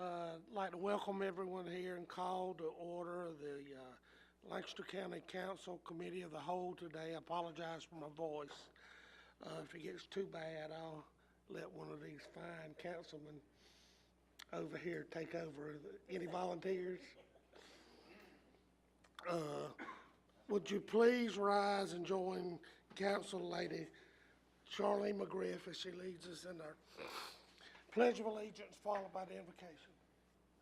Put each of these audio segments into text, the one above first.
I'd like to welcome everyone here and call to order the Lancaster County Council Committee of the Whole today. I apologize for my voice. If it gets too bad, I'll let one of these fine councilmen over here take over. Any volunteers? Would you please rise and join Council Lady Charlene McGriff as she leads us in our Pledge of Allegiance, followed by the invocation.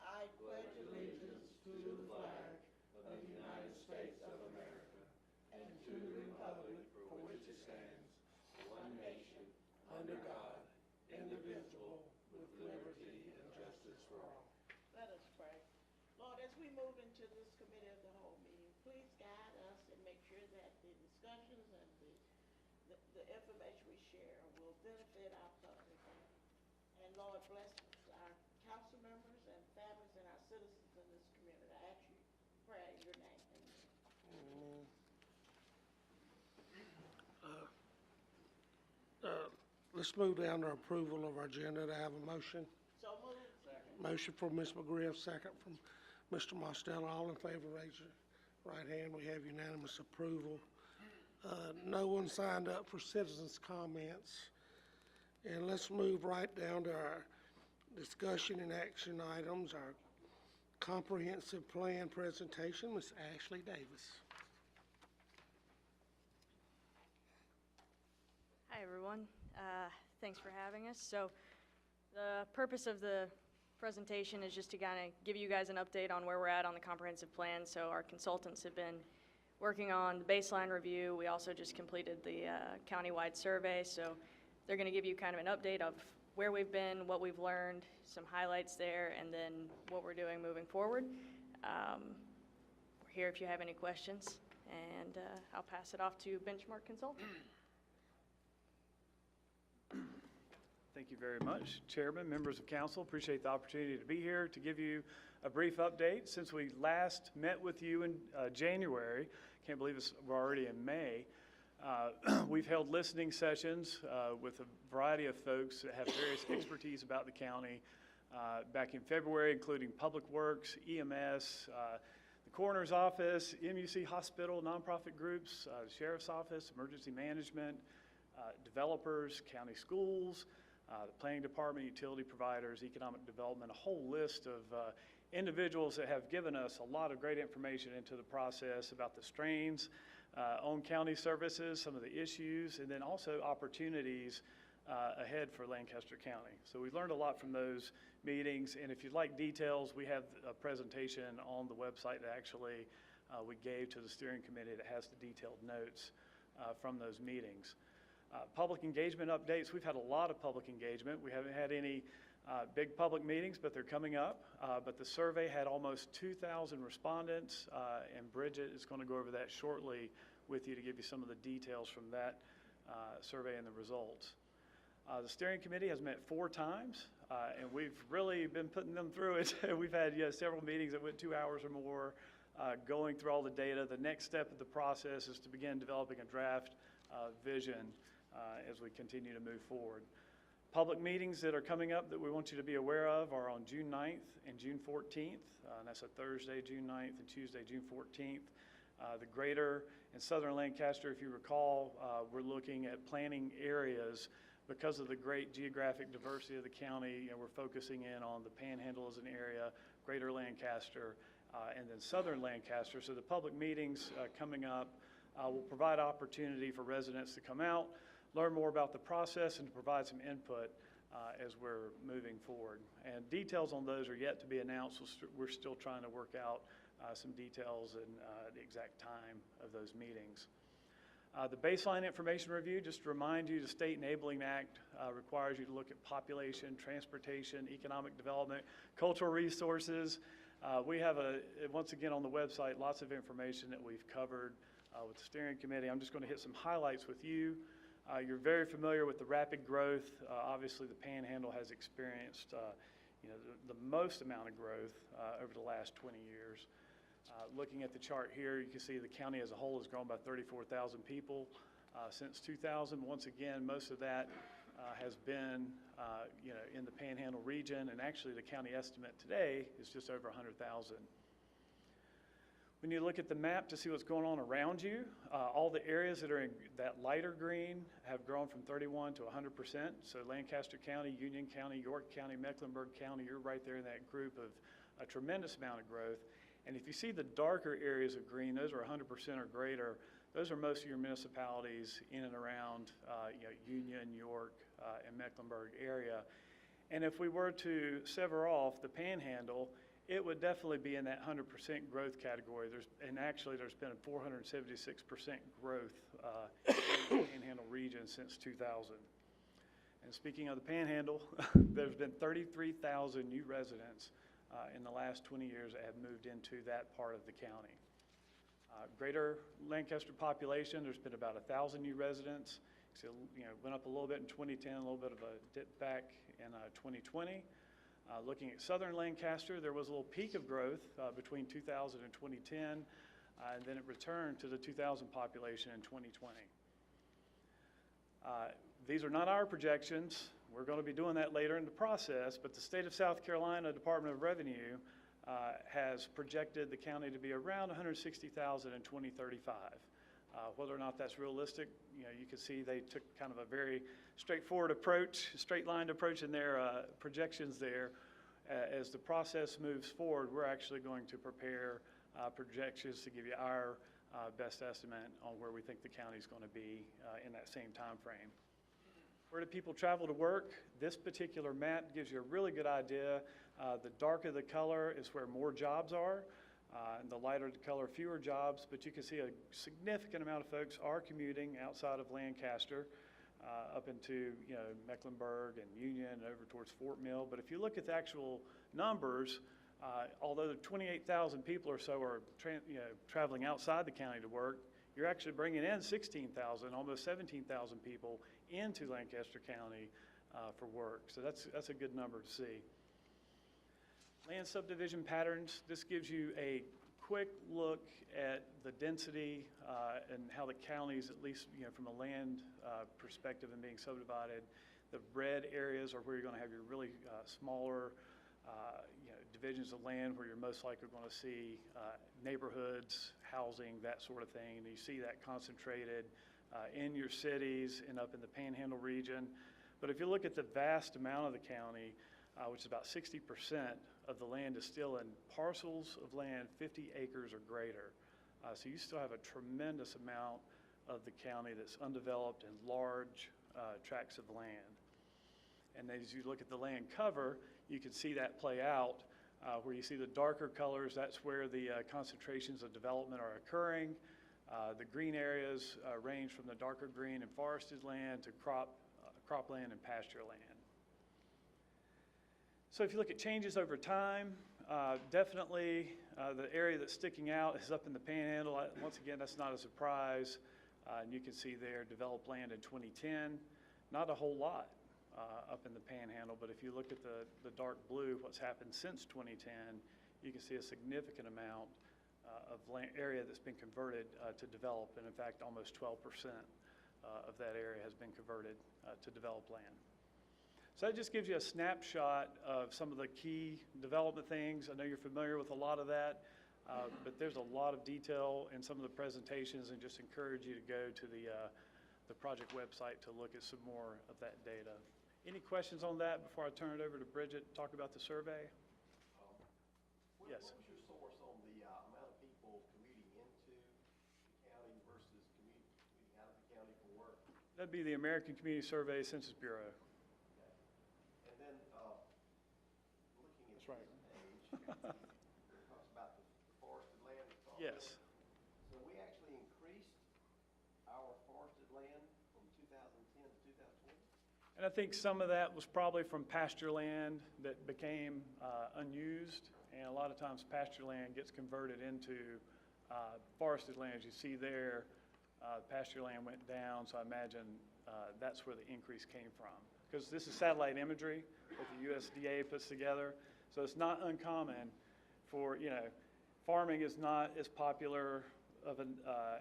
I pledge allegiance to the flag of the United States of America and to the republic for which it stands, one nation, under God, indivisible, with liberty and justice for all. Let us pray. Lord, as we move into this committee of the whole meeting, please guide us and make sure that the discussions and the information we share will benefit our public. And Lord, bless our council members and families and our citizens in this community. I ask you, pray in your name. Amen. Let's move down to approval of our agenda. Do I have a motion? So moved. Second. Motion from Ms. McGriff, second from Mr. Mostello. All in favor, raise your right hand. We have unanimous approval. No one signed up for citizens' comments. And let's move right down to our discussion and action items, our comprehensive plan presentation. Ms. Ashley Davis. Hi, everyone. Thanks for having us. So the purpose of the presentation is just to kind of give you guys an update on where we're at on the comprehensive plan. So our consultants have been working on the baseline review. We also just completed the countywide survey. So they're going to give you kind of an update of where we've been, what we've learned, some highlights there, and then what we're doing moving forward. We're here if you have any questions, and I'll pass it off to Benchmark Consulting. Thank you very much, Chairman, members of council. Appreciate the opportunity to be here to give you a brief update. Since we last met with you in January, can't believe we're already in May, we've held listening sessions with a variety of folks that have various expertise about the county back in February, including Public Works, EMS, the Coroner's Office, MUC Hospital, nonprofit groups, the Sheriff's Office, Emergency Management, developers, county schools, the Planning Department, utility providers, economic development, a whole list of individuals that have given us a lot of great information into the process about the strains on county services, some of the issues, and then also opportunities ahead for Lancaster County. So we learned a lot from those meetings, and if you'd like details, we have a presentation on the website that actually we gave to the steering committee that has the detailed notes from those meetings. Public engagement updates, we've had a lot of public engagement. We haven't had any big public meetings, but they're coming up. But the survey had almost 2,000 respondents, and Bridget is going to go over that shortly with you to give you some of the details from that survey and the results. The steering committee has met 4 times, and we've really been putting them through it. We've had several meetings that went 2 hours or more, going through all the data. The next step of the process is to begin developing a draft vision as we continue to move forward. Public meetings that are coming up that we want you to be aware of are on June 9th and June 14th. And that's a Thursday, June 9th, and Tuesday, June 14th. The greater and southern Lancaster, if you recall, we're looking at planning areas because of the great geographic diversity of the county. We're focusing in on the Panhandle as an area, greater Lancaster, and then southern Lancaster. So the public meetings coming up will provide opportunity for residents to come out, learn more about the process, and to provide some input as we're moving forward. And details on those are yet to be announced. We're still trying to work out some details and the exact time of those meetings. The baseline information review, just to remind you, the State Enabling Act requires you to look at population, transportation, economic development, cultural resources. We have, once again on the website, lots of information that we've covered with the steering committee. I'm just going to hit some highlights with you. You're very familiar with the rapid growth. Obviously, the Panhandle has experienced the most amount of growth over the last 20 years. Looking at the chart here, you can see the county as a whole has grown by 34,000 people since 2000. Once again, most of that has been, in the Panhandle region, and actually the county estimate today is just over 100,000. When you look at the map to see what's going on around you, all the areas that are in that lighter green have grown from 31 to 100%. So Lancaster County, Union County, York County, Mecklenburg County, you're right there in that group of a tremendous amount of growth. And if you see the darker areas of green, those are 100% or greater. Those are most of your municipalities in and around Union, York, and Mecklenburg area. And if we were to sever off the Panhandle, it would definitely be in that 100% growth category. There's been a 476% growth in the Panhandle region since 2000. And speaking of the Panhandle, there's been 33,000 new residents in the last 20 years that have moved into that part of the county. Greater Lancaster population, there's been about 1,000 new residents. So, went up a little bit in 2010, a little bit of a dip back in 2020. Looking at southern Lancaster, there was a little peak of growth between 2000 and 2010, and then it returned to the 2000 population in 2020. These are not our projections. We're going to be doing that later in the process, but the state of South Carolina Department of Revenue has projected the county to be around 160,000 in 2035. Whether or not that's realistic, you can see they took kind of a very straightforward approach, straight-lined approach in their projections there. As the process moves forward, we're actually going to prepare projections to give you our best estimate on where we think the county is going to be in that same time frame. Where do people travel to work? This particular map gives you a really good idea. The darker the color is where more jobs are. And the lighter the color, fewer jobs, but you can see a significant amount of folks are commuting outside of Lancaster up into Mecklenburg and Union and over towards Fort Mill. But if you look at the actual numbers, although 28,000 people or so are traveling outside the county to work, you're actually bringing in 16,000, almost 17,000 people into Lancaster County for work. So that's a good number to see. Land subdivision patterns, this gives you a quick look at the density and how the counties, at least from a land perspective and being subdivided, the red areas are where you're going to have your really smaller divisions of land where you're most likely going to see neighborhoods, housing, that sort of thing. And you see that concentrated in your cities and up in the Panhandle region. But if you look at the vast amount of the county, which is about 60% of the land is still in parcels of land 50 acres or greater. So you still have a tremendous amount of the county that's undeveloped and large tracts of land. And as you look at the land cover, you can see that play out where you see the darker colors, that's where the concentrations of development are occurring. The green areas range from the darker green and forested land to cropland and pasture land. So if you look at changes over time, definitely the area that's sticking out is up in the Panhandle. Once again, that's not a surprise. And you can see there developed land in 2010. Not a whole lot up in the Panhandle, but if you look at the dark blue, what's happened since 2010, you can see a significant amount of land area that's been converted to develop. And in fact, almost 12% of that area has been converted to developed land. So that just gives you a snapshot of some of the key development things. I know you're familiar with a lot of that, but there's a lot of detail in some of the presentations, and just encourage you to go to the project website to look at some more of that data. Any questions on that before I turn it over to Bridget to talk about the survey? Yes. What was your source on the amount of people commuting into the county versus commuting out of the county for work? That'd be the American Community Survey Census Bureau. And then looking at That's right. this page, it talks about the forested land. Yes. So we actually increased our forested land from 2010 to 2020? And I think some of that was probably from pasture land that became unused. And a lot of times pasture land gets converted into forested land. As you see there, pasture land went down, so I imagine that's where the increase came from. Because this is satellite imagery that the USDA puts together, so it's not uncommon for, farming is not as popular of an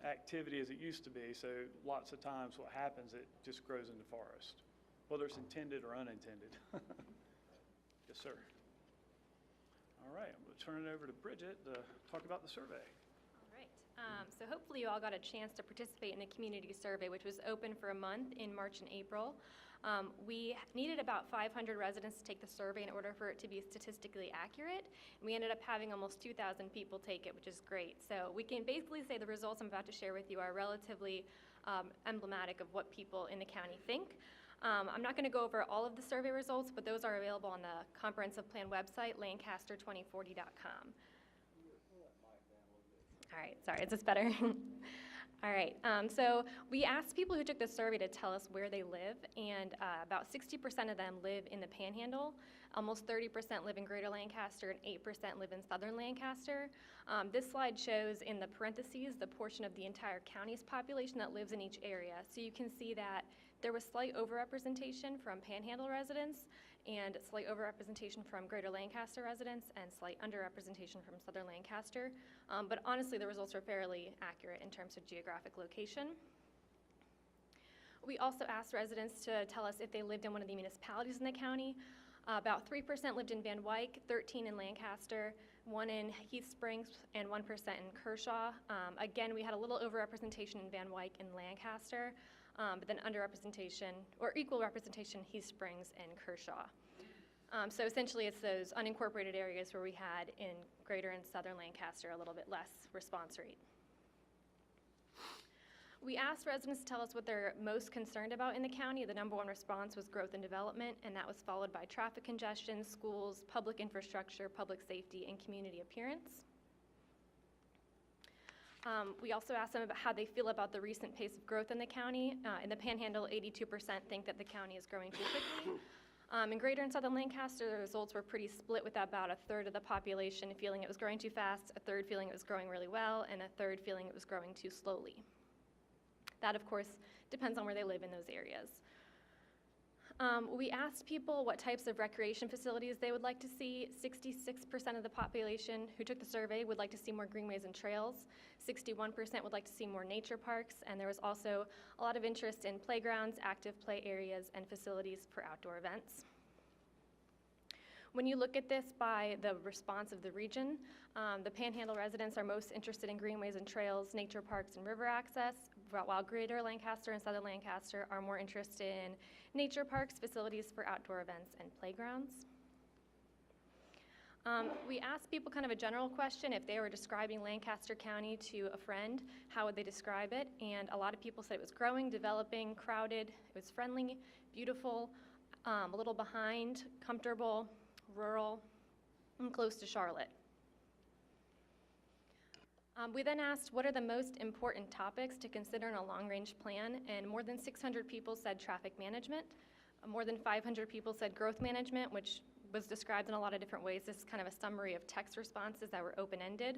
activity as it used to be, so lots of times what happens, it just grows into forest. whether it's intended or unintended. Yes, sir. All right, I'm going to turn it over to Bridget to talk about the survey. All right. So hopefully you all got a chance to participate in the community survey, which was open for a month in March and April. We needed about 500 residents to take the survey in order for it to be statistically accurate. We ended up having almost 2,000 people take it, which is great. So we can basically say the results I'm about to share with you are relatively emblematic of what people in the county think. I'm not going to go over all of the survey results, but those are available on the comprehensive plan website, lancaster2040.com. All right, sorry, is this better? All right, so we asked people who took the survey to tell us where they live, and about 60% of them live in the Panhandle, almost 30% live in Greater Lancaster, and 8% live in Southern Lancaster. This slide shows in the parentheses the portion of the entire county's population that lives in each area. So you can see that there was slight overrepresentation from Panhandle residents, and slight overrepresentation from Greater Lancaster residents, and slight underrepresentation from Southern Lancaster. But honestly, the results are fairly accurate in terms of geographic location. We also asked residents to tell us if they lived in one of the municipalities in the county. About 3% lived in Van Wyck, 13% in Lancaster, 1% in Heath Springs, and 1% in Kershaw. Again, we had a little overrepresentation in Van Wyck and Lancaster, but then underrepresentation, or equal representation, Heath Springs and Kershaw. So essentially it's those unincorporated areas where we had in Greater and Southern Lancaster a little bit less response rate. We asked residents to tell us what they're most concerned about in the county. The number one response was growth and development, and that was followed by traffic congestion, schools, public infrastructure, public safety, and community appearance. We also asked them about how they feel about the recent pace of growth in the county. In the Panhandle, 82% think that the county is growing too quickly. In Greater and Southern Lancaster, the results were pretty split, with about a third of the population feeling it was growing too fast, a third feeling it was growing really well, and a third feeling it was growing too slowly. That, of course, depends on where they live in those areas. We asked people what types of recreation facilities they would like to see. 66% of the population who took the survey would like to see more greenways and trails. 61% would like to see more nature parks, and there was also a lot of interest in playgrounds, active play areas, and facilities for outdoor events. When you look at this by the response of the region, the Panhandle residents are most interested in greenways and trails, nature parks, and river access, while Greater Lancaster and Southern Lancaster are more interested in nature parks, facilities for outdoor events, and playgrounds. We asked people kind of a general question: if they were describing Lancaster County to a friend, how would they describe it? And a lot of people said it was growing, developing, crowded, it was friendly, beautiful, a little behind, comfortable, rural, and close to Charlotte. We then asked, what are the most important topics to consider in a long-range plan? And more than 600 people said traffic management. More than 500 people said growth management, which was described in a lot of different ways. This is kind of a summary of text responses that were open-ended.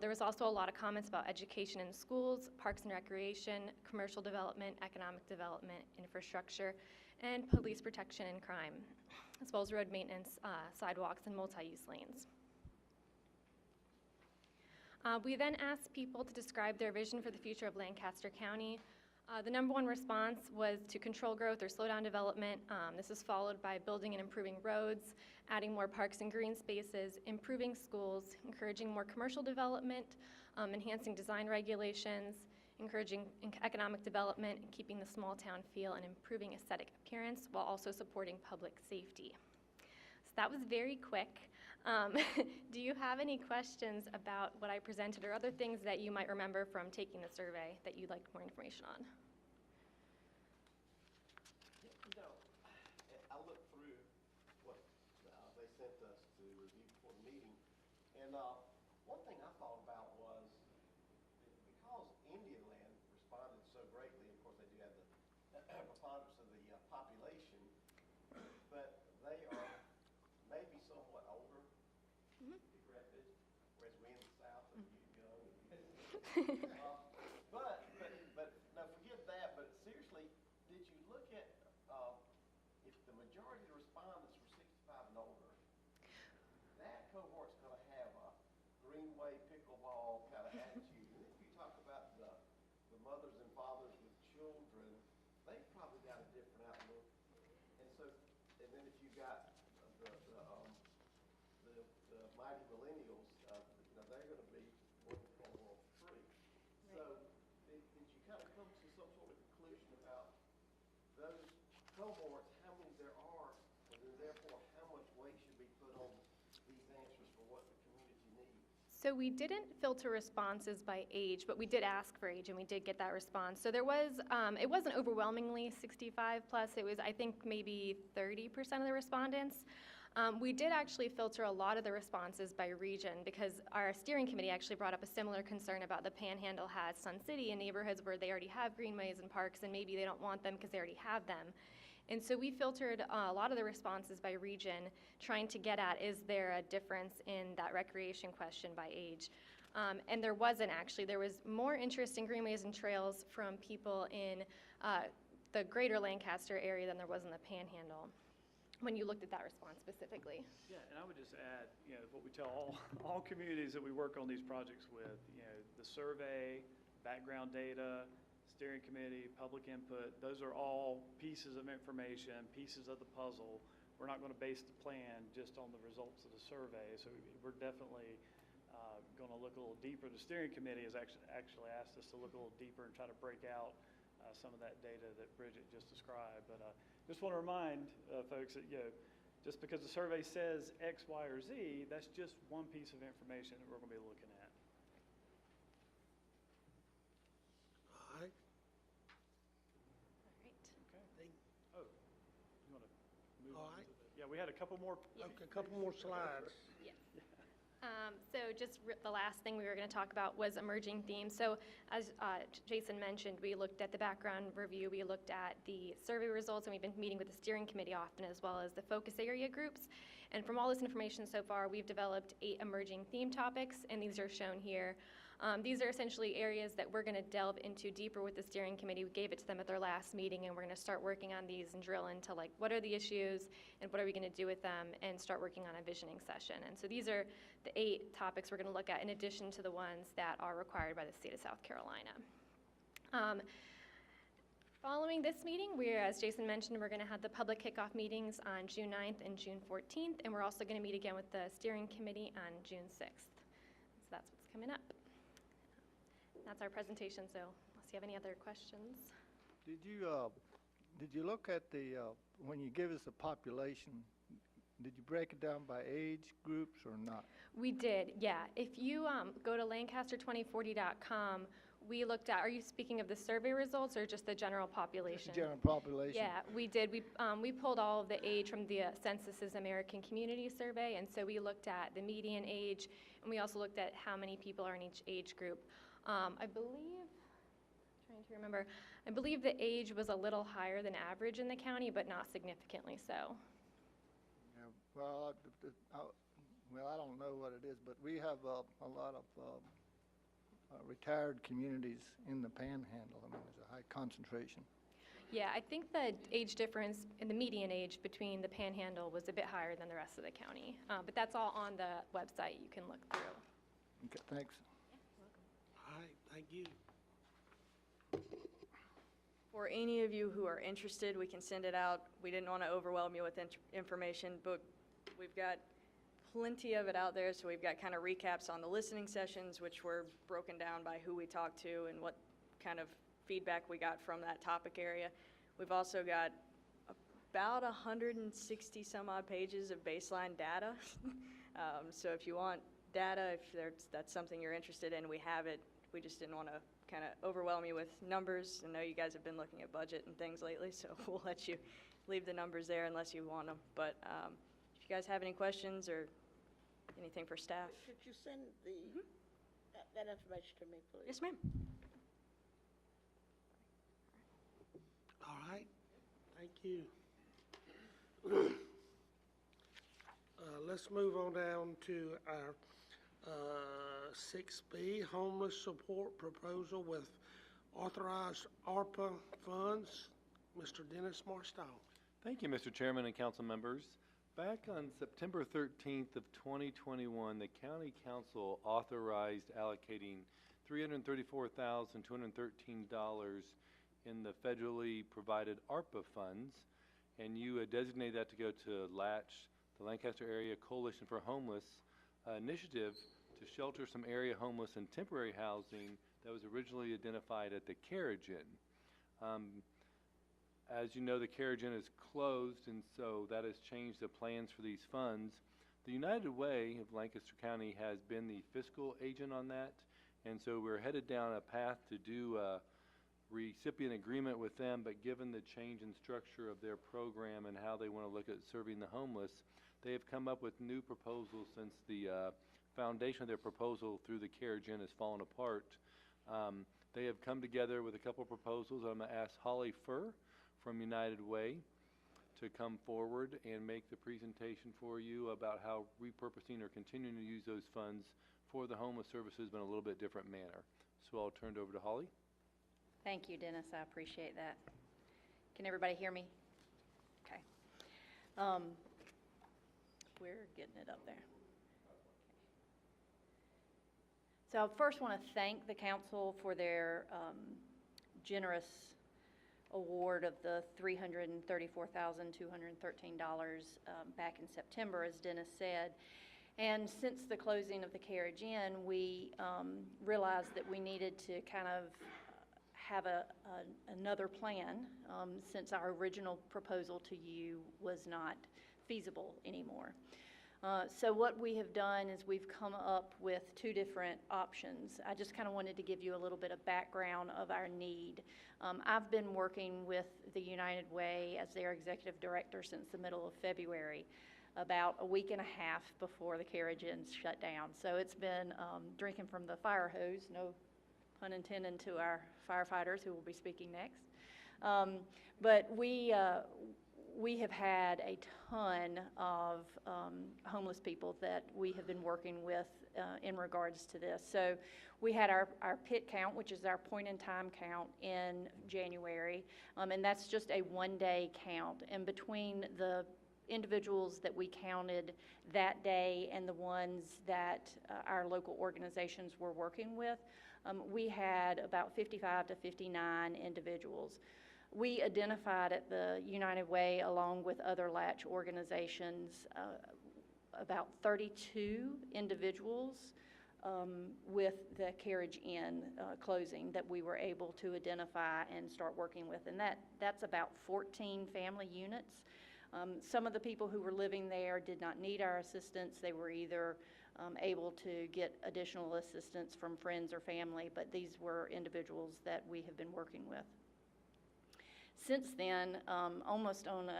There was also a lot of comments about education in schools, parks and recreation, commercial development, economic development, infrastructure, and police protection and crime, as well as road maintenance, sidewalks, and multi-use lanes. We then asked people to describe their vision for the future of Lancaster County. The number one response was to control growth or slow down development. This is followed by building and improving roads, adding more parks and green spaces, improving schools, encouraging more commercial development, enhancing design regulations, encouraging economic development, and keeping the small town feel, and improving aesthetic appearance while also supporting public safety. So that was very quick. Do you have any questions about what I presented, or other things that you might remember from taking the survey that you'd like more information on? You know, I looked through what they sent us to review before the meeting, and one thing I thought about was, because Indian Land responded so greatly, of course they do have the preponderance of the population, but they are maybe somewhat older, decrepit, whereas we in the South are young. But now forget that, but seriously, did you look at if the majority of the respondents were 65 and older, that cohort's going to have a greenway pickleball kind of attitude. And if you talk about the mothers and fathers with children, they've probably got a different outlook got the mighty millennials, they're gonna be working on World Free. So, did you kind of come to some sort of conclusion about those cohorts, how many there are, and then therefore how much weight should be put on these answers for what the community needs? So we didn't filter responses by age, but we did ask for age, and we did get that response. So there was, it wasn't overwhelmingly 65 plus. It was, I think, maybe 30% of the respondents. We did actually filter a lot of the responses by region because our steering committee actually brought up a similar concern about the Panhandle has Sun City and neighborhoods where they already have greenways and parks, and maybe they don't want them because they already have them. And so we filtered a lot of the responses by region, trying to get at, is there a difference in that recreation question by age? And there wasn't actually. There was more interest in greenways and trails from people in the greater Lancaster area than there was in the Panhandle, when you looked at that response specifically. Yeah, and I would just add, what we tell all communities that we work on these projects with, the survey, background data, steering committee, public input, those are all pieces of information, pieces of the puzzle. We're not going to base the plan just on the results of the survey, so we're definitely going to look a little deeper. The steering committee has actually asked us to look a little deeper and try to break out some of that data that Bridget just described. But just want to remind folks that, just because the survey says X, Y, or Z, that's just one piece of information that we're going to be looking at. All right. Okay. Oh, you want to move All on? right. Yeah, we had a couple more. Okay, a couple more slides. So just the last thing we were going to talk about was emerging themes. So as Jason mentioned, we looked at the background review, we looked at the survey results, and we've been meeting with the steering committee often, as well as the focus area groups. And from all this information so far, we've developed 8 emerging theme topics, and these are shown here. These are essentially areas that we're going to delve into deeper with the steering committee. We gave it to them at their last meeting, and we're going to start working on these and drill into what are the issues and what are we going to do with them, and start working on a visioning session. And so these are the 8 topics we're going to look at in addition to the ones that are required by the state of South Carolina. Following this meeting, as Jason mentioned, we're going to have the public kickoff meetings on June 9th and June 14th, and we're also going to meet again with the steering committee on June 6th. So that's what's coming up. That's our presentation, so unless you have any other questions. Did you look at when you give us a population, did you break it down by age groups or not? We did, yeah. If you go to Lancaster2040.com, we looked at, are you speaking of the survey results or just the general population? Just the general population? Yeah, we did. We pulled all of the age from the Census's American Community Survey, and so we looked at the median age, and we also looked at how many people are in each age group. I believe the age was a little higher than average in the county, but not significantly so. Yeah, well, I don't know what it is, but we have a lot of retired communities in the Panhandle. I mean, there's a high concentration. Yeah, I think the age difference in the median age between the Panhandle was a bit higher than the rest of the county, but that's all on the website. You can look through. Okay, thanks. All right, thank you. For any of you who are interested, we can send it out. We didn't want to overwhelm you with information, but we've got plenty of it out there. So we've got kind of recaps on the listening sessions, which were broken down by who we talked to and what kind of feedback we got from that topic area. We've also got about 160 some odd pages of baseline data. So if you want data, if that's something you're interested in, we have it. We just didn't want to kind of overwhelm you with numbers. I know you guys have been looking at budget and things lately, so we'll let you leave the numbers there unless you want them. But if you guys have any questions or anything for staff. Could you send that information to me, please? Yes, ma'am. All right, thank you. Let's move on down to our 6B, homeless support proposal with authorized ARPA funds. Mr. Dennis Marstow. Thank you, Mr. Chairman and council members. Back on September 13th of 2021, the County Council authorized allocating $334,213 in the federally provided ARPA funds. and you designated that to go to LATCH, the Lancaster Area Coalition for Homeless initiative to shelter some area homeless in temporary housing that was originally identified at the Carriage Inn. As you know, the Carriage Inn is closed, and so that has changed the plans for these funds. The United Way of Lancaster County has been the fiscal agent on that, and so we're headed down a path to do a recipient agreement with them, but given the change in structure of their program and how they want to look at serving the homeless, they have come up with new proposals since the foundation of their proposal through the Carriage Inn has fallen apart. They have come together with a couple of proposals. I'm going to ask Holly Furr from United Way to come forward and make the presentation for you about how repurposing or continuing to use those funds for the homeless services in a little bit different manner. So I'll turn it over to Holly. Thank you, Dennis. I appreciate that. Can everybody hear me? Okay. We're getting it up there. So I first want to thank the council for their generous award of the $334,213 back in September, as Dennis said. And since the closing of the Carriage Inn, we realized that we needed to kind of have another plan since our original proposal to you was not feasible anymore. So what we have done is we've come up with two different options. I just kind of wanted to give you a little bit of background of our need. I've been working with the United Way as their executive director since the middle of February, about a week and a half before the Carriage Inn shut down. So it's been drinking from the fire hose, no pun intended to our firefighters who will be speaking next. But we have had a ton of homeless people that we have been working with in regards to this. So we had our pit count, which is our point in time count in January, and that's just a one-day count. And between the individuals that we counted that day and the ones that our local organizations were working with, we had about 55 to 59 individuals. We identified at the United Way, along with other LATCH organizations, about 32 individuals with the Carriage Inn closing that we were able to identify and start working with. And that's about 14 family units. Some of the people who were living there did not need our assistance. They were either able to get additional assistance from friends or family, but these were individuals that we have been working with. Since then, almost on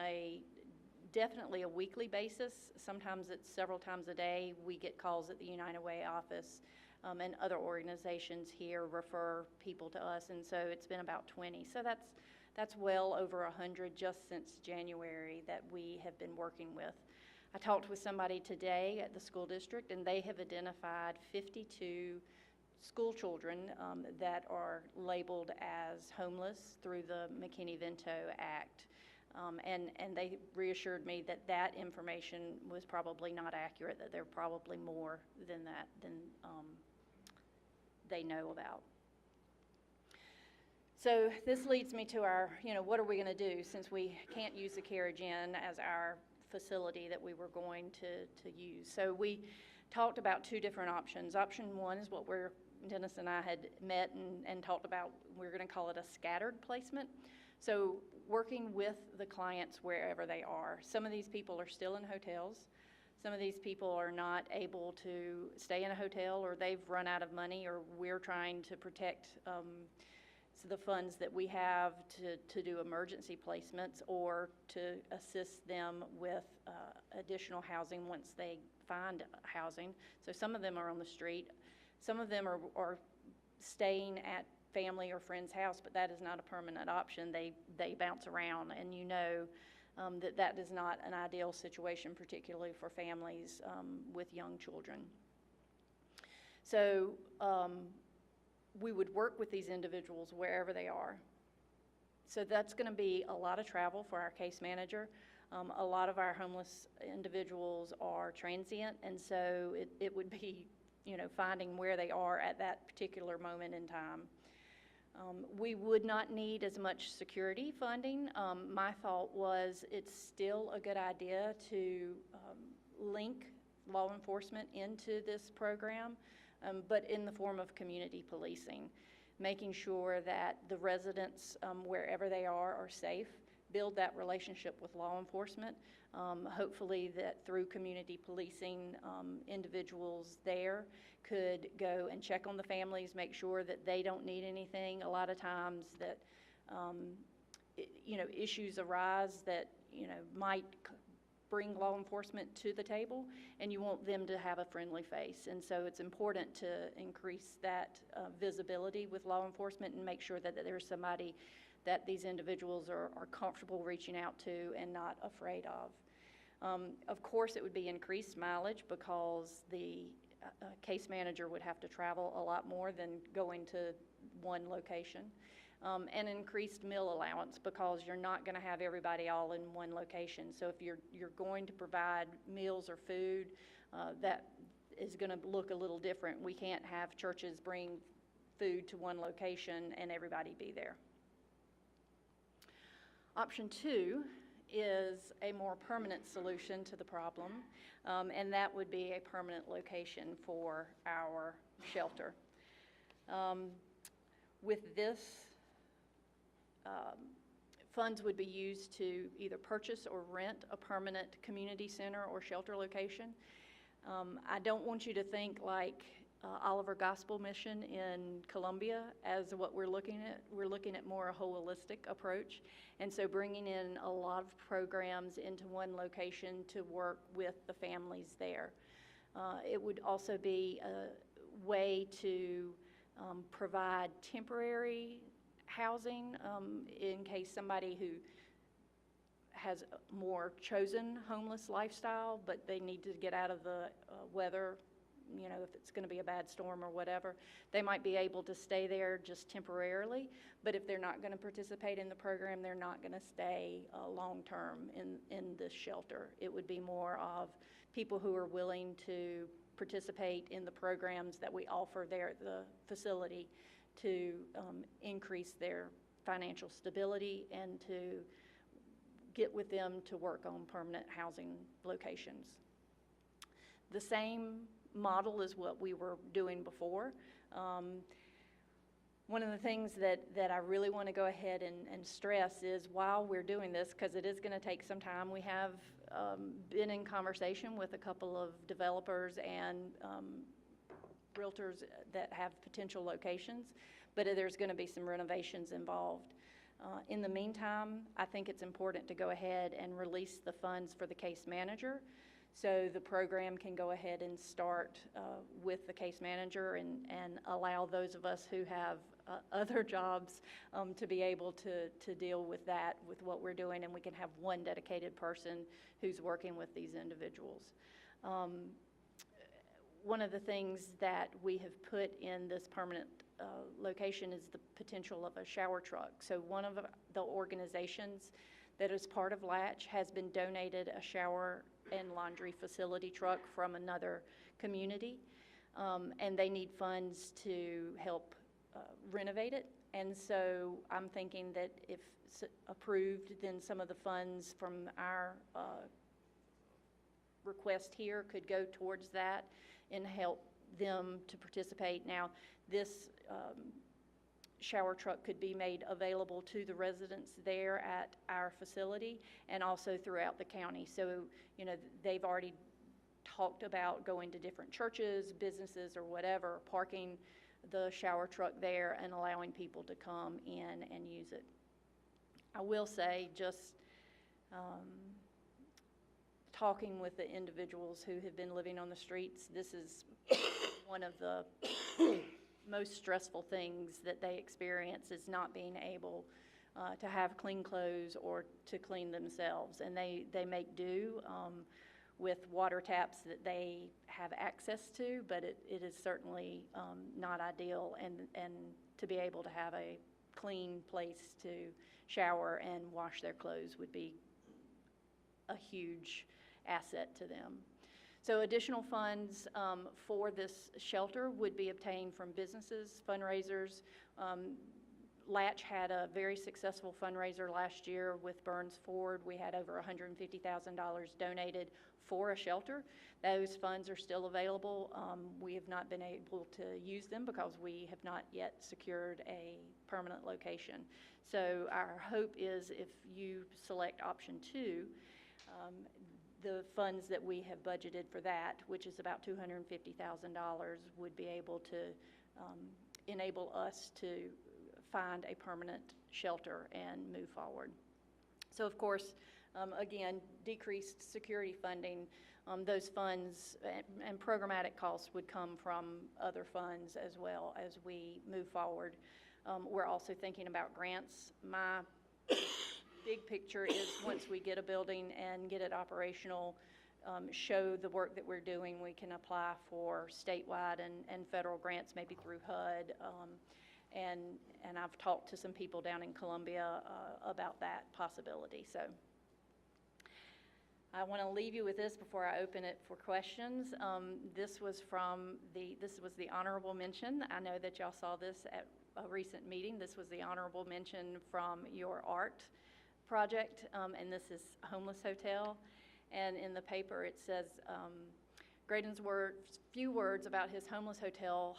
definitely a weekly basis, sometimes it's several times a day, we get calls at the United Way office, and other organizations here refer people to us, and so it's been about 20. So that's well over 100 just since January that we have been working with. I talked with somebody today at the school district, and they have identified 52 school children that are labeled as homeless through the McKinney-Vento Act. And they reassured me that that information was probably not accurate, that there are probably more than that than they know about. So this leads me to our, what are we going to do since we can't use the Carriage Inn as our facility that we were going to use. So we talked about two different options. Option one is what Dennis and I had met and talked about. We're going to call it a scattered placement. So working with the clients wherever they are. Some of these people are still in hotels. Some of these people are not able to stay in a hotel, or they've run out of money, or we're trying to protect the funds that we have to do emergency placements or to assist them with additional housing once they find housing. So some of them are on the street. Some of them are staying at family or friend's house, but that is not a permanent option. They bounce around, and that is not an ideal situation, particularly for families with young children. So we would work with these individuals wherever they are. So that's going to be a lot of travel for our case manager. A lot of our homeless individuals are transient, and so it would be, finding where they are at that particular moment in time. We would not need as much security funding. My thought was it's still a good idea to link law enforcement into this program, but in the form of community policing, making sure that the residents, wherever they are safe, build that relationship with law enforcement. Hopefully that through community policing, individuals there could go and check on the families, make sure that they don't need anything. A lot of times that, issues arise that, might bring law enforcement to the table, and you want them to have a friendly face. And so it's important to increase that visibility with law enforcement and make sure that there's somebody that these individuals are comfortable reaching out to and not afraid of. Of course, it would be increased mileage because the case manager would have to travel a lot more than going to one location. And increased meal allowance because you're not going to have everybody all in one location. So if you're going to provide meals or food, that is going to look a little different. We can't have churches bring food to one location and everybody be there. Option 2 is a more permanent solution to the problem, and that would be a permanent location for our shelter. With this, funds would be used to either purchase or rent a permanent community center or shelter location. I don't want you to think like Oliver Gospel Mission in Columbia as what we're looking at. We're looking at more a holistic approach, and so bringing in a lot of programs into one location to work with the families there. It would also be a way to provide temporary housing in case somebody who has a more chosen homeless lifestyle, but they need to get out of the weather, if it's going to be a bad storm or whatever, they might be able to stay there just temporarily. But if they're not going to participate in the program, they're not going to stay long-term in this shelter. It would be more of people who are willing to participate in the programs that we offer there at the facility to increase their financial stability and to get with them to work on permanent housing locations. The same model is what we were doing before. One of the things that I really want to go ahead and stress is while we're doing this, because it is going to take some time, we have been in conversation with a couple of developers and realtors that have potential locations, but there's going to be some renovations involved. In the meantime, I think it's important to go ahead and release the funds for the case manager so the program can go ahead and start with the case manager and allow those of us who have other jobs to be able to deal with that, with what we're doing, and we can have one dedicated person who's working with these individuals. One of the things that we have put in this permanent location is the potential of a shower truck. So one of the organizations that is part of Latch has been donated a shower and laundry facility truck from another community, and they need funds to help renovate it. And so I'm thinking that if approved, then some of the funds from our request here could go towards that and help them to participate. Now, this shower truck could be made available to the residents there at our facility and also throughout the county. So, they've already talked about going to different churches, businesses, or whatever, parking the shower truck there and allowing people to come in and use it. I will say, just talking with the individuals who have been living on the streets, this is one of the most stressful things that they experience is not being able to have clean clothes or to clean themselves. And they make do with water taps that they have access to, but it is certainly not ideal. And to be able to have a clean place to shower and wash their clothes would be a huge asset to them. So additional funds for this shelter would be obtained from businesses, fundraisers, Latch had a very successful fundraiser last year with Burns Ford. We had over $150,000 donated for a shelter. Those funds are still available. We have not been able to use them because we have not yet secured a permanent location. So our hope is if you select option 2, the funds that we have budgeted for that, which is about $250,000, would be able to enable us to find a permanent shelter and move forward. So of course, again, decreased security funding, those funds and programmatic costs would come from other funds as well as we move forward. We're also thinking about grants. My big picture is once we get a building and get it operational, show the work that we're doing, we can apply for statewide and federal grants, maybe through HUD. And I've talked to some people down in Columbia about that possibility. So I want to leave you with this before I open it for questions. This was the honorable mention. I know that y'all saw this at a recent meeting. This was the honorable mention from your art project, and this is Homeless Hotel. And in the paper it says, Graydon's few words about his homeless hotel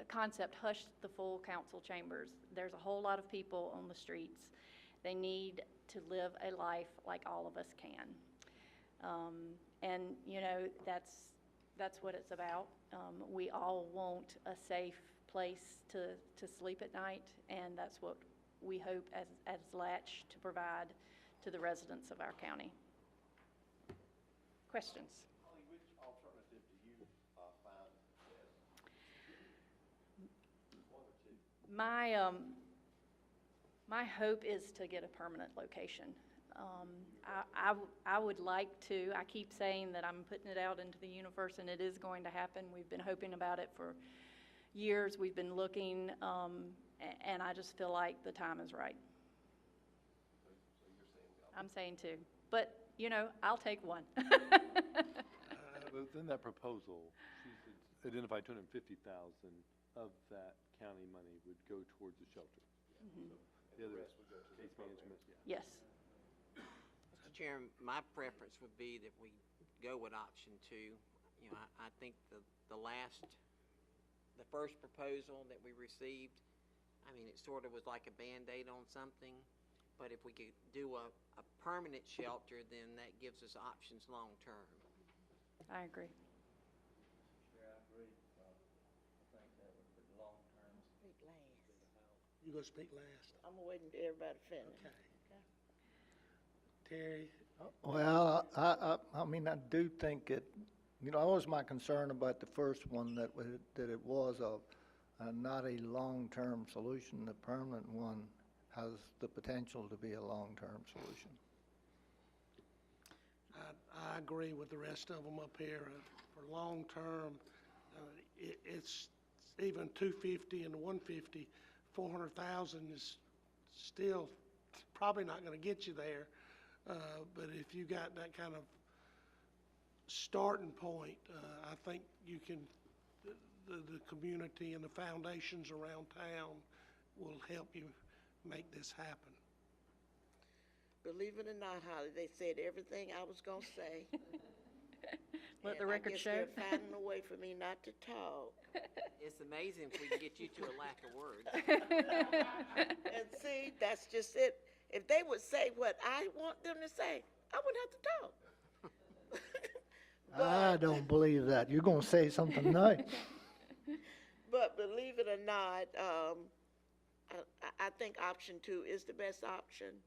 concept hushed the full council chambers. There's a whole lot of people on the streets. They need to live a life like all of us can. And you know, that's what it's about. We all want a safe place to sleep at night, and that's what we hope as Latch to provide to the residents of our county. Questions? Holly, which alternative do you find best? One or two? My hope is to get a permanent location. I would like to. I keep saying that I'm putting it out into the universe, and it is going to happen. We've been hoping about it for years. We've been looking, and I just feel like the time is right. So you're saying I'm saying 2, but you know, I'll take 1. Within that proposal, she's identified 250,000 of that county money would go towards the shelter. Mhm. So the other rest would go to the case management, yeah. Yes. Mr. Chairman, my preference would be that we go with option 2. You know, I think the first proposal that we received, I mean, it sort of was like a Band-Aid on something, but if we could do a permanent shelter, then that gives us options long-term. I agree. Sure, I agree. I think that would be long-term. Speak last. You gonna speak last? I'm waiting for everybody to finish. Okay. Terry? Well, I mean, I do think it, you know, that was my concern about the first one, that it was not a long-term solution. The permanent one has the potential to be a long-term solution. I agree with the rest of them up here. For long-term, it's even 250 and 150, 400,000 is still probably not going to get you there. But if you got that kind of starting point, I think you can, the community and the foundations around town will help you make this happen. Believe it or not, Holly, they said everything I was gonna say. Let the And record I guess show. they're finding a way for me not to talk. It's amazing if we can get you to a lack of words. And see, that's just it. If they would say what I want them to say, I wouldn't have to talk. I don't believe that. You're gonna say something nice. But believe it or not, I think option 2 is the best option.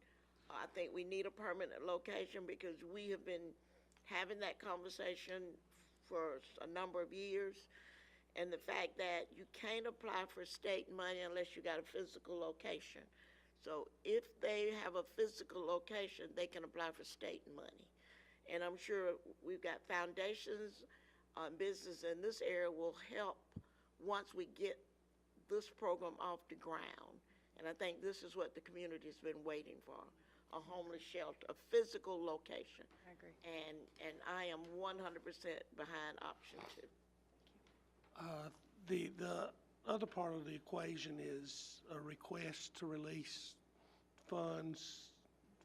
I think we need a permanent location because we have been having that conversation for a number of years. And the fact that you can't apply for state money unless you got a physical location. So if they have a physical location, they can apply for state money. And I'm sure we've got foundations, business in this area will help once we get this program off the ground. And I think this is what the community's been waiting for, a homeless shelter, a physical location. I agree. And I am 100% behind option 2. The other part of the equation is a request to release funds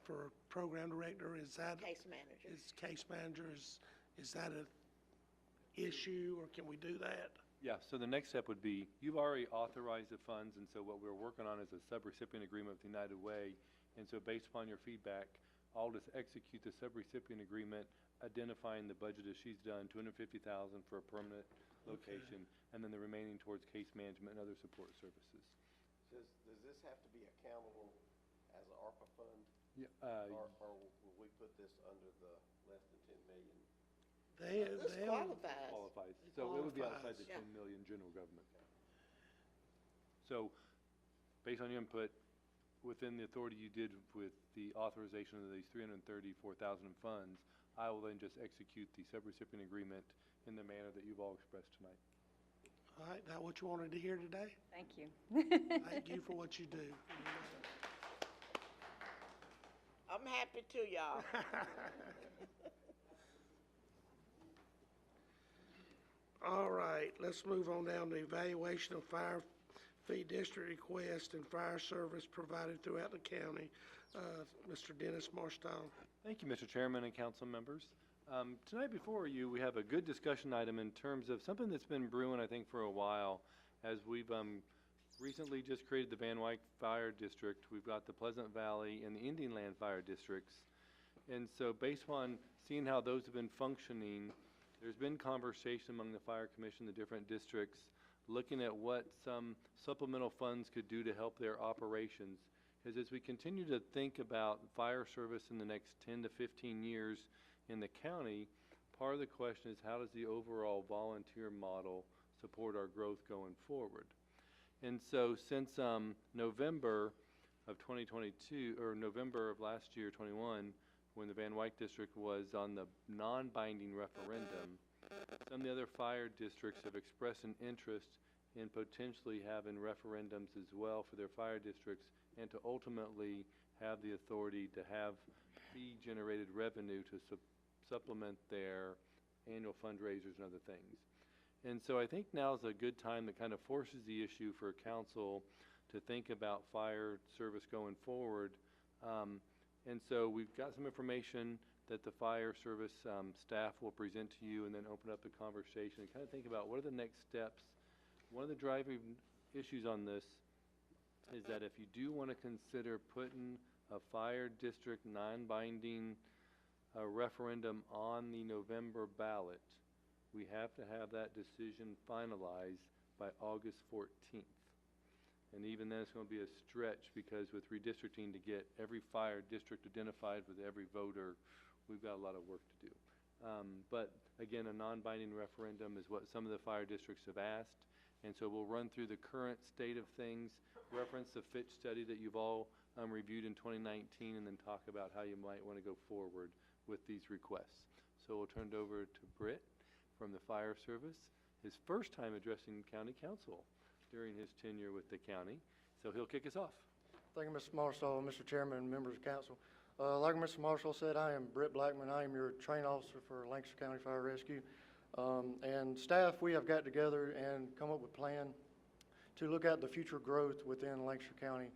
for program director. Is that? Case manager. Is case manager, is that a issue, or can we do that? Yeah, so the next step would be, you've already authorized the funds, and so what we're working on is a subrecipient agreement with United Way. And so based upon your feedback, I'll just execute the subrecipient agreement, identifying the budget as she's done, $250,000 for a permanent location, and then the remaining towards case management and other support services. Does this have to be accountable as an ARPA fund? Yeah, Or will we put this under the less than 10 million? This qualifies. qualifies. So it would be outside qualifies. the Yeah. 10 million general government. So, based on your input, within the authority you did with the authorization of these 334,000 in funds, I will then just execute the subrecipient agreement in the manner that you've all expressed tonight. All right, that what you wanted to hear today? Thank you. Thank you for what you do. I'm happy to, y'all. All right, let's move on down to evaluation of fire fee district request and fire service provided throughout the county. Mr. Dennis Marstown. Thank you, Mr. Chairman and council members. Tonight before you, we have a good discussion item in terms of something that's been brewing, I think, for a while. As we've recently just created the Van Wyck Fire District, we've got the Pleasant Valley and the Indian Land Fire Districts. And so based on seeing how those have been functioning, there's been conversation among the Fire Commission, the different districts, looking at what some supplemental funds could do to help their operations. Because as we continue to think about fire service in the next 10 to 15 years in the county, part of the question is how does the overall volunteer model support our growth going forward? And so since November of 2022, or November of last year, 21, when the Van Wyck District was on the non-binding referendum, some of the other fire districts have expressed an interest in potentially having referendums as well for their fire districts, and to ultimately have the authority to have fee-generated revenue to supplement their annual fundraisers and other things. And so I think now is a good time that kind of forces the issue for council to think about fire service going forward. And so we've got some information that the fire service staff will present to you, and then open up the conversation and kind of think about what are the next steps. One of the driving issues on this is that if you do want to consider putting a fire district non-binding referendum on the November ballot, we have to have that decision finalized by August 14th. And even then, it's going to be a stretch, because with redistricting, to get every fire district identified with every voter, we've got a lot of work to do. But again, a non-binding referendum is what some of the fire districts have asked. And so we'll run through the current state of things, reference the Fitch study that you've all reviewed in 2019, and then talk about how you might want to go forward with these requests. So we'll turn it over to Britt from the Fire Service, his first time addressing County Council during his tenure with the county. So he'll kick us off. Thank you, Mr. Marshall, Mr. Chairman, and members of council. Like Mr. Marshall said, I am Britt Blackman. I am your train officer for Lancaster County Fire Rescue. And staff, we have got together and come up with a plan to look at the future growth within Lancaster County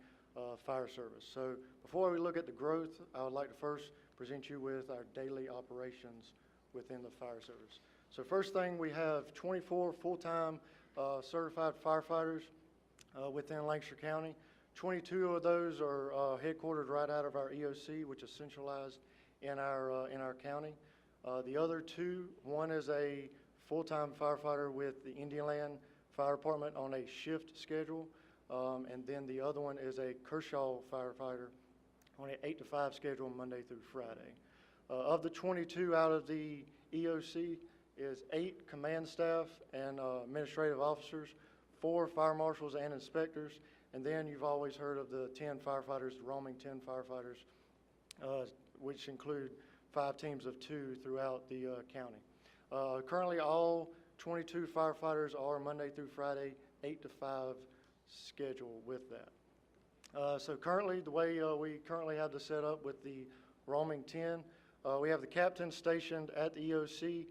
Fire Service. So before we look at the growth, I would like to first present you with our daily operations within the fire service. So first thing, we have 24 full-time certified firefighters within Lancaster County. 22 of those are headquartered right out of our EOC, which is centralized in our county. The other two, one is a full-time firefighter with the Indian Land Fire Department on a shift schedule, and then the other one is a Kershaw firefighter on an 8 to 5 schedule Monday through Friday. Of the 22 out of the EOC is 8 command staff and administrative officers, 4 fire marshals and inspectors, and then you've always heard of the 10 firefighters, the roaming 10 firefighters, which include 5 teams of 2 throughout the county. Currently, all 22 firefighters are Monday through Friday, 8 to 5 schedule with that. So currently, the way we currently have this set up with the roaming 10, we have the captain stationed at the EOC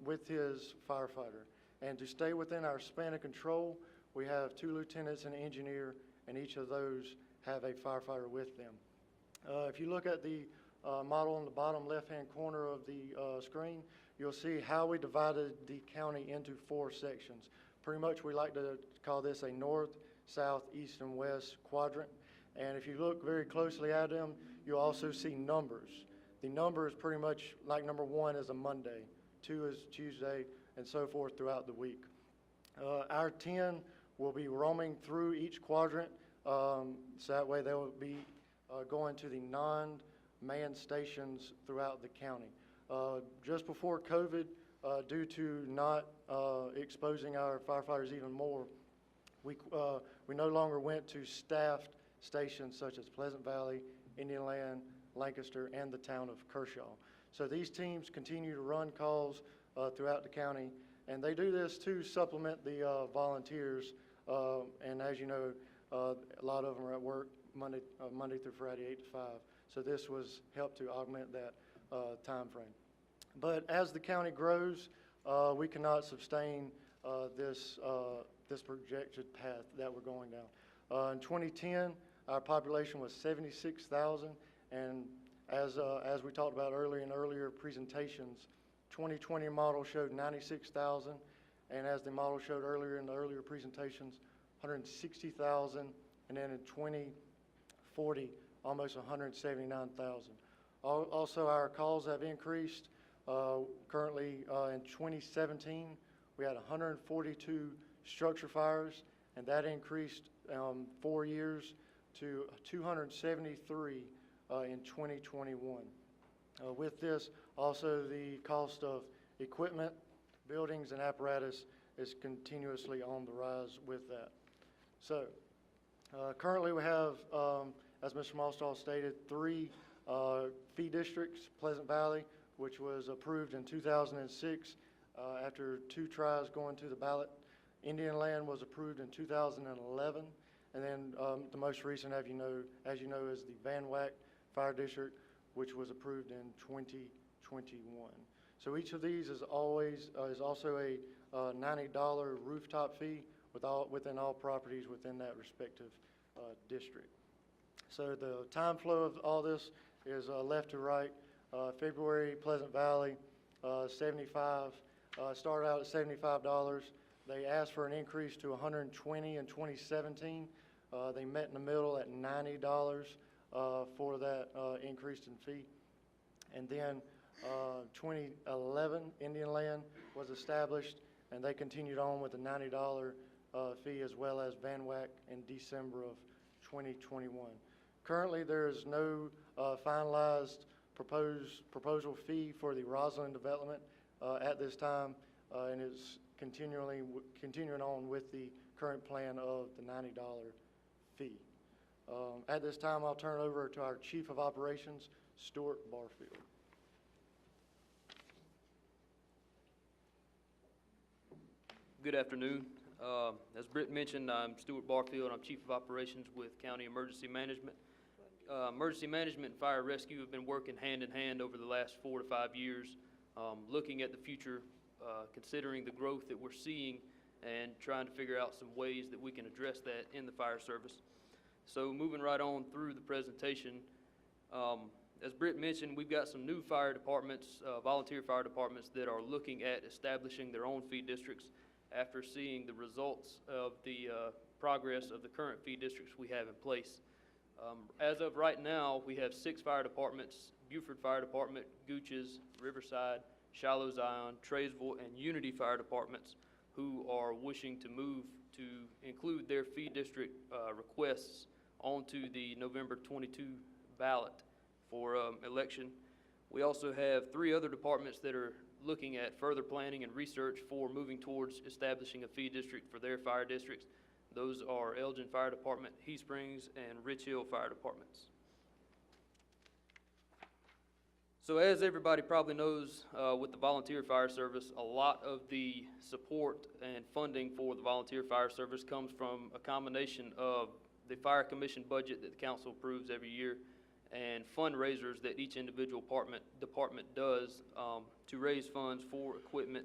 with his firefighter. And to stay within our span of control, we have 2 lieutenants and an engineer, and each of those have a firefighter with them. If you look at the model in the bottom left-hand corner of the screen, you'll see how we divided the county into 4 sections. Pretty much we like to call this a north, south, east, and west quadrant. And if you look very closely at them, you'll also see numbers. The number is pretty much like number 1 is a Monday, 2 is Tuesday, and so forth throughout the week. Our 10 will be roaming through each quadrant, so that way they will be going to the non-manned stations throughout the county. Just before COVID, due to not exposing our firefighters even more, we no longer went to staffed stations such as Pleasant Valley, Indian Land, Lancaster, and the town of Kershaw. So these teams continue to run calls throughout the county, and they do this to supplement the volunteers. And as you know, a lot of them are at work Monday through Friday, 8 to 5. So this was helped to augment that time frame. But as the county grows, we cannot sustain this projected path that we're going down. In 2010, our population was 76,000, and as we talked about earlier in earlier presentations, 2020 model showed 96,000, and as the model showed earlier in the earlier presentations, 160,000, and then in 2040, almost 179,000. Also, our calls have increased. Currently, in 2017, we had 142 structure fires, and that increased 4 years to 273 in 2021. With this, also the cost of equipment, buildings, and apparatus is continuously on the rise with that. So, currently we have, as Mr. Malstall stated, 3 fee districts: Pleasant Valley, which was approved in 2006 after 2 tries going to the ballot. Indian Land was approved in 2011, and then the most recent, as you know, is the Van Wyck Fire District, which was approved in 2021. So each of these is also a $90 rooftop fee within all properties within that respective district. So the time flow of all this is left to right. February, Pleasant Valley, 75, started out at $75. They asked for an increase to $120 in 2017. They met in the middle at $90 for that increase in fee. And then 2011, Indian Land was established, and they continued on with the $90 fee, as well as Van Wyck in December of 2021. Currently, there is no finalized proposal fee for the Roslyn development at this time, and it's continuing on with the current plan of the $90 fee. At this time, I'll turn it over to our Chief of Operations, Stuart Barfield. Good afternoon. As Britt mentioned, I'm Stuart Barfield. I'm Chief of Operations with County Emergency Management. Emergency Management and Fire Rescue have been working hand in hand over the last 4 to 5 years, looking at the future, considering the growth that we're seeing, and trying to figure out some ways that we can address that in the fire service. So moving right on through the presentation, as Britt mentioned, we've got some new fire departments, volunteer fire departments that are looking at establishing their own fee districts after seeing the results of the progress of the current fee districts we have in place. As of right now, we have 6 fire departments: Beaufort Fire Department, Gooches, Riverside, Shiloh Zion, Traysville, and Unity Fire Departments, who are wishing to move to include their fee district requests onto the November 22 ballot for election. We also have 3 other departments that are looking at further planning and research for moving towards establishing a fee district for their fire districts. Those are Elgin Fire Department, Heath Springs, and Rich Hill Fire Departments. So as everybody probably knows, with the volunteer fire service, a lot of the support and funding for the volunteer fire service comes from a combination of the fire commission budget that the council approves every year and fundraisers that each individual department does to raise funds for equipment,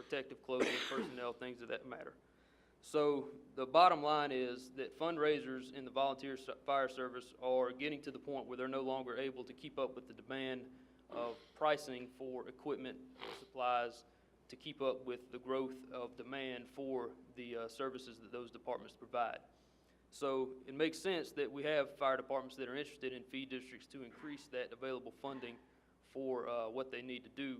protective clothing, personnel, things of that matter. So the bottom line is that fundraisers in the volunteer fire service are getting to the point where they're no longer able to keep up with the demand of pricing for equipment, supplies, to keep up with the growth of demand for the services that those departments provide. So it makes sense that we have fire departments that are interested in fee districts to increase that available funding for what they need to do.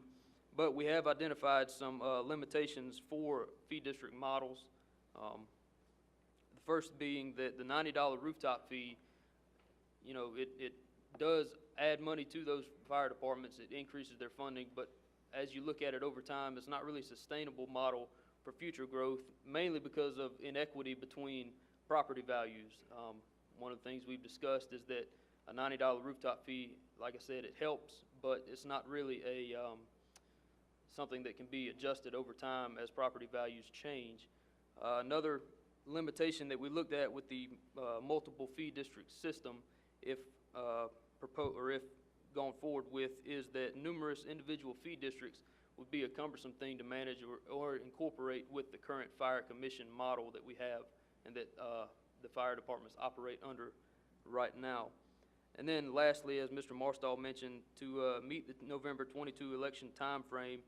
But we have identified some limitations for fee district models. The first being that the $90 rooftop fee, you know, it does add money to those fire departments. It increases their funding, but as you look at it over time, it's not really a sustainable model for future growth, mainly because of inequity between property values. One of the things we've discussed is that a $90 rooftop fee, like I said, it helps, but it's not really a something that can be adjusted over time as property values change. Another limitation that we looked at with the multiple fee district system, if gone forward with, is that numerous individual fee districts would be a cumbersome thing to manage or incorporate with the current fire commission model that we have and that the fire departments operate under right now. And then lastly, as Mr. Marstall mentioned, to meet the November 22 election time frame,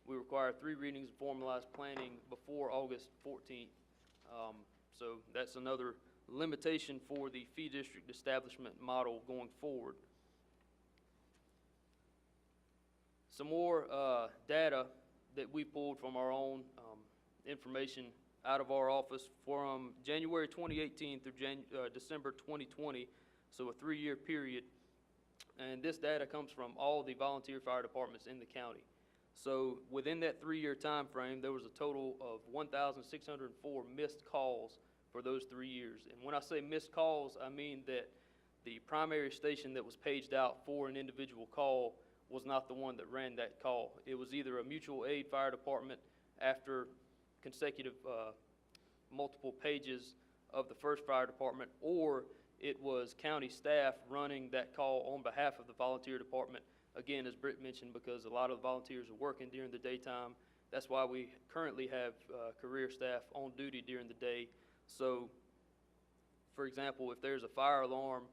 we require 3 readings of formalized planning before August 14th. So that's another limitation for the fee district establishment model going forward. Some more data that we pulled from our own information out of our office from January 2018 through December 2020, so a 3-year period. And this data comes from all the volunteer fire departments in the county. So within that 3-year time frame, there was a total of 1,604 missed calls for those 3 years. And when I say missed calls, I mean that the primary station that was paged out for an individual call was not the one that ran that call. It was either a mutual aid fire department after consecutive multiple pages of the first fire department, or it was county staff running that call on behalf of the volunteer department. Again, as Britt mentioned, because a lot of the volunteers are working during the daytime. That's why we currently have career staff on duty during the day. So, for example, if there's a fire alarm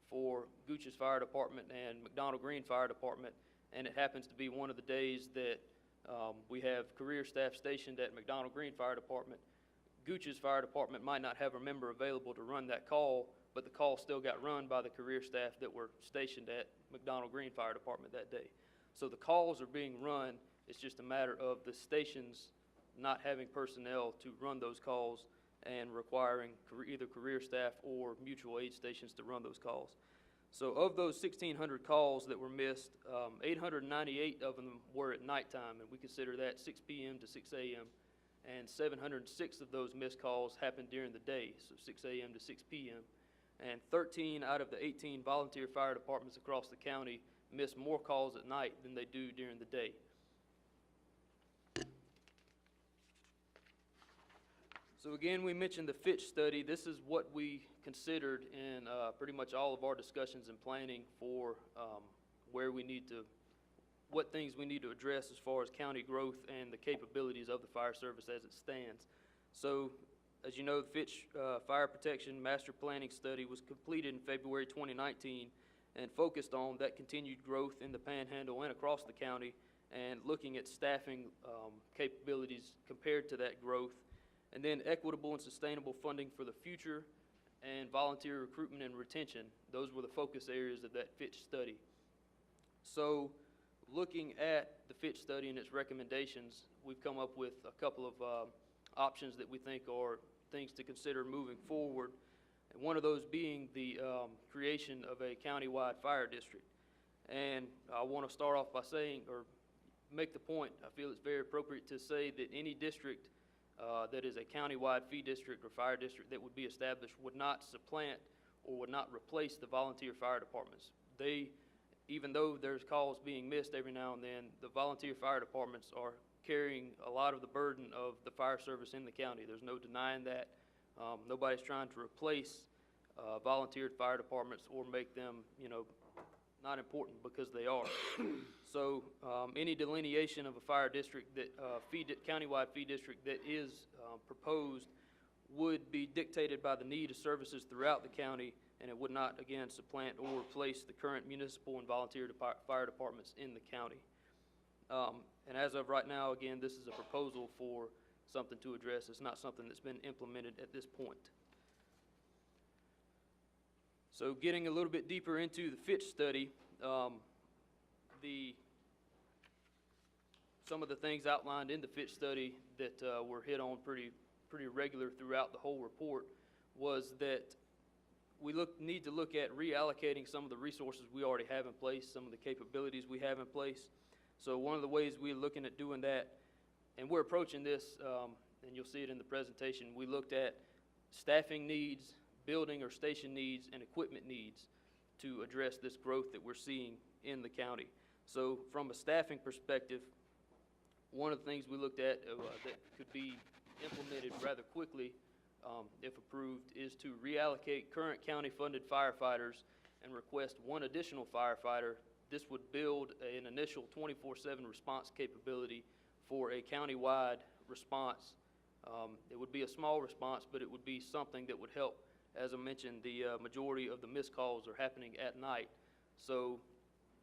for Gooch's Fire Department and McDonald Green Fire Department, and it happens to be one of the days that we have career staff stationed at McDonald Green Fire Department, Gooch's Fire Department might not have a member available to run that call, but the call still got run by the career staff that were stationed at McDonald Green Fire Department that day. So the calls are being run. It's just a matter of the stations not having personnel to run those calls and requiring either career staff or mutual aid stations to run those calls. So of those 1,600 calls that were missed, 898 of them were at nighttime, and we consider that 6 p.m. to 6 a.m., and 706 of those missed calls happened during the day, so 6 a.m. to 6 p.m. And 13 out of the 18 volunteer fire departments across the county miss more calls at night than they do during the day. So again, we mentioned the Fitch study. This is what we considered in pretty much all of our discussions and planning for what things we need to address as far as county growth and the capabilities of the fire service as it stands. So, as you know, the Fitch Fire Protection Master Planning Study was completed in February 2019 and focused on that continued growth in the Panhandle and across the county and looking at staffing capabilities compared to that growth, and then equitable and sustainable funding for the future and volunteer recruitment and retention. Those were the focus areas of that Fitch study. So looking at the Fitch study and its recommendations, we've come up with a couple of options that we think are things to consider moving forward. And one of those being the creation of a county-wide fire district. And I want to start off by saying, or make the point, I feel it's very appropriate to say that any district that is a county-wide fee district or fire district that would be established would not supplant or would not replace the volunteer fire departments. Even though there's calls being missed every now and then, the volunteer fire departments are carrying a lot of the burden of the fire service in the county. There's no denying that. Nobody's trying to replace volunteer fire departments or make them, not important because they are. So any delineation of a fire district that, countywide fee district that is proposed would be dictated by the need of services throughout the county, and it would not, again, supplant or replace the current municipal and volunteer fire departments in the county. And as of right now, again, this is a proposal for something to address. It's not something that's been implemented at this point. So getting a little bit deeper into the Fitch study, some of the things outlined in the Fitch study that were hit on pretty regular throughout the whole report was that we need to look at reallocating some of the resources we already have in place, some of the capabilities we have in place. So one of the ways we're looking at doing that, and we're approaching this, and you'll see it in the presentation, we looked at staffing needs, building or station needs, and equipment needs to address this growth that we're seeing in the county. So from a staffing perspective, one of the things we looked at that could be implemented rather quickly, if approved, is to reallocate current county-funded firefighters and request one additional firefighter. This would build an initial 24/7 response capability for a county-wide response. It would be a small response, but it would be something that would help. As I mentioned, the majority of the missed calls are happening at night. So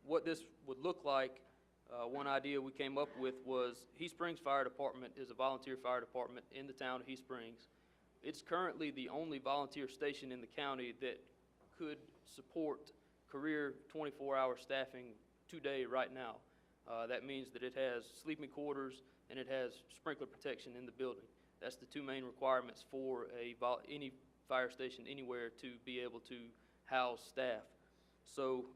what this would look like, one idea we came up with was Heast Springs Fire Department is a volunteer fire department in the town of Heast Springs. It's currently the only volunteer station in the county that could support career 24-hour staffing today right now. That means that it has sleeping quarters and it has sprinkler protection in the building. That's the two main requirements for any fire station anywhere to be able to house staff. So,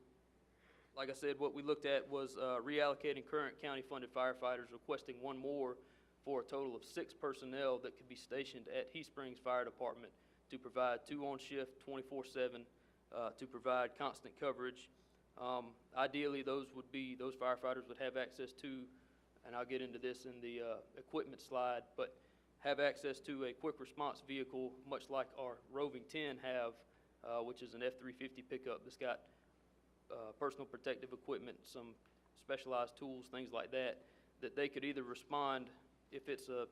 like I said, what we looked at was reallocating current county-funded firefighters, requesting one more for a total of 6 personnel that could be stationed at Heast Springs Fire Department to provide 2 on shift 24/7 to provide constant coverage. Ideally, those firefighters would have access to, and I'll get into this in the equipment slide, but have access to a quick response vehicle, much like our Roving 10 have, which is an F-350 pickup that's got personal protective equipment, some specialized tools, things like that, that they could either respond, if it's a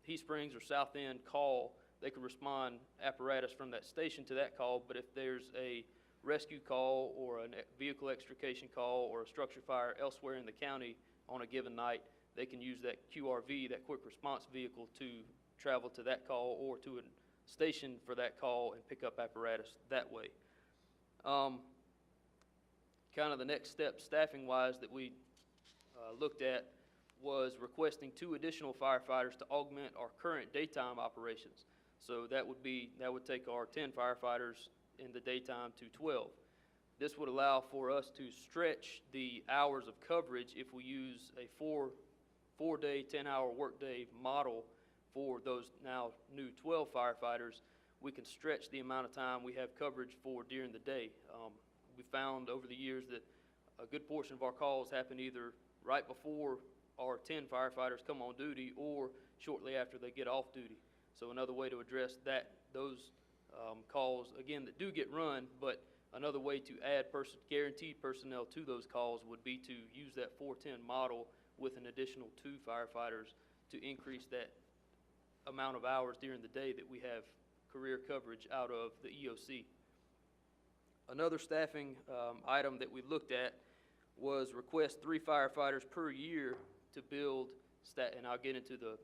Heast Springs or South End call, they could respond apparatus from that station to that call, but if there's a rescue call or a vehicle extrication call or a structure fire elsewhere in the county on a given night, they can use that QRV, that quick response vehicle, to travel to that call or to a station for that call and pick up apparatus that way. Kind of the next step staffing-wise that we looked at was requesting 2 additional firefighters to augment our current daytime operations. So that would take our 10 firefighters in the daytime to 12. This would allow for us to stretch the hours of coverage if we use a four-day, 10-hour workday model for those now new 12 firefighters. We can stretch the amount of time we have coverage for during the day. We found over the years that a good portion of our calls happen either right before our 10 firefighters come on duty or shortly after they get off duty. So another way to address those calls, again, that do get run, but another way to add guaranteed personnel to those calls would be to use that 410 model with an additional 2 firefighters to increase that amount of hours during the day that we have career coverage out of the EOC. Another staffing item that we looked at was request 3 firefighters per year to build, and I'll get into the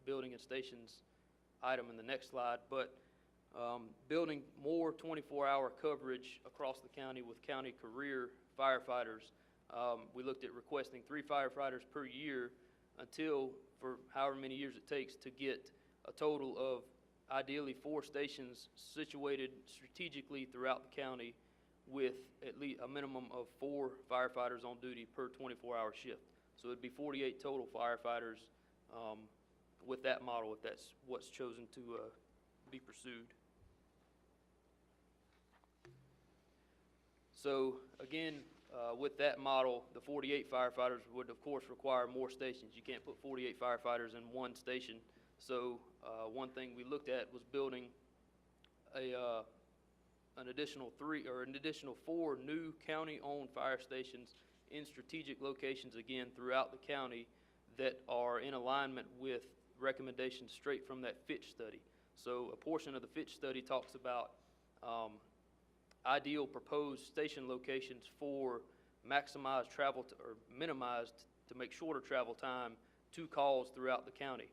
building and stations item in the next slide, but building more 24-hour coverage across the county with county career firefighters. We looked at requesting 3 firefighters per year until, for however many years it takes, to get a total of ideally 4 stations situated strategically throughout the county with at least a minimum of 4 firefighters on duty per 24-hour shift. So it'd be 48 total firefighters with that model if that's what's chosen to be pursued. So again, with that model, the 48 firefighters would of course require more stations. You can't put 48 firefighters in one station. So one thing we looked at was building an additional 4 new county-owned fire stations in strategic locations, again, throughout the county that are in alignment with recommendations straight from that Fitch study. So a portion of the Fitch study talks about ideal proposed station locations for maximized travel or minimized to make shorter travel time to calls throughout the county.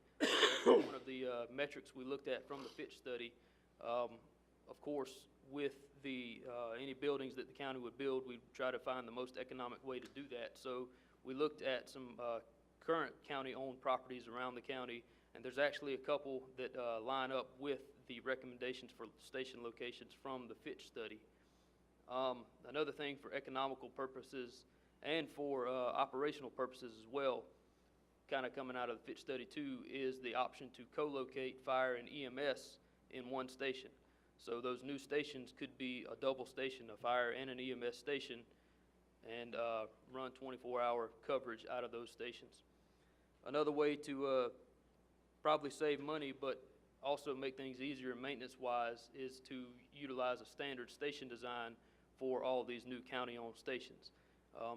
One of the metrics we looked at from the Fitch study, of course, with the any buildings that the county would build, we try to find the most economic way to do that. So we looked at some current county-owned properties around the county, and there's actually a couple that line up with the recommendations for station locations from the Fitch study. Another thing for economical purposes and for operational purposes as well, kind of coming out of the Fitch study too, is the option to co-locate fire and EMS in one station. So those new stations could be a double station, a fire and an EMS station, and run 24-hour coverage out of those stations. Another way to probably save money, but also make things easier maintenance-wise, is to utilize a standard station design for all these new county-owned stations. The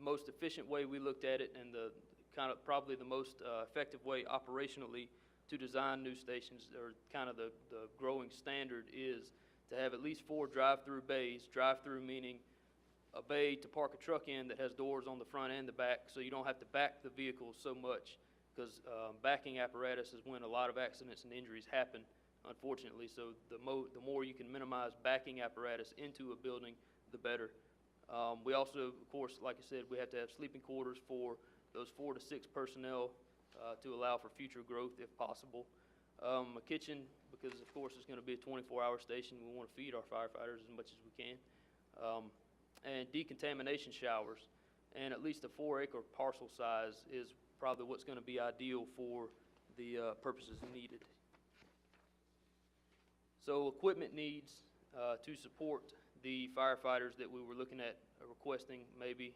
most efficient way we looked at it, and the kind of probably the most effective way operationally to design new stations, or kind of the growing standard, is to have at least 4 drive-through bays. Drive-through meaning a bay to park a truck in that has doors on the front and the back, so you don't have to back the vehicle so much, because backing apparatus is when a lot of accidents and injuries happen, unfortunately. So the more you can minimize backing apparatus into a building, the better. We also, of course, like I said, we have to have sleeping quarters for those 4 to 6 personnel to allow for future growth if possible. A kitchen, because of course it's going to be a 24-hour station. We want to feed our firefighters as much as we can. And decontamination showers, and at least a 4-acre parcel size is probably what's going to be ideal for the purposes needed. So equipment needs to support the firefighters that we were looking at requesting maybe,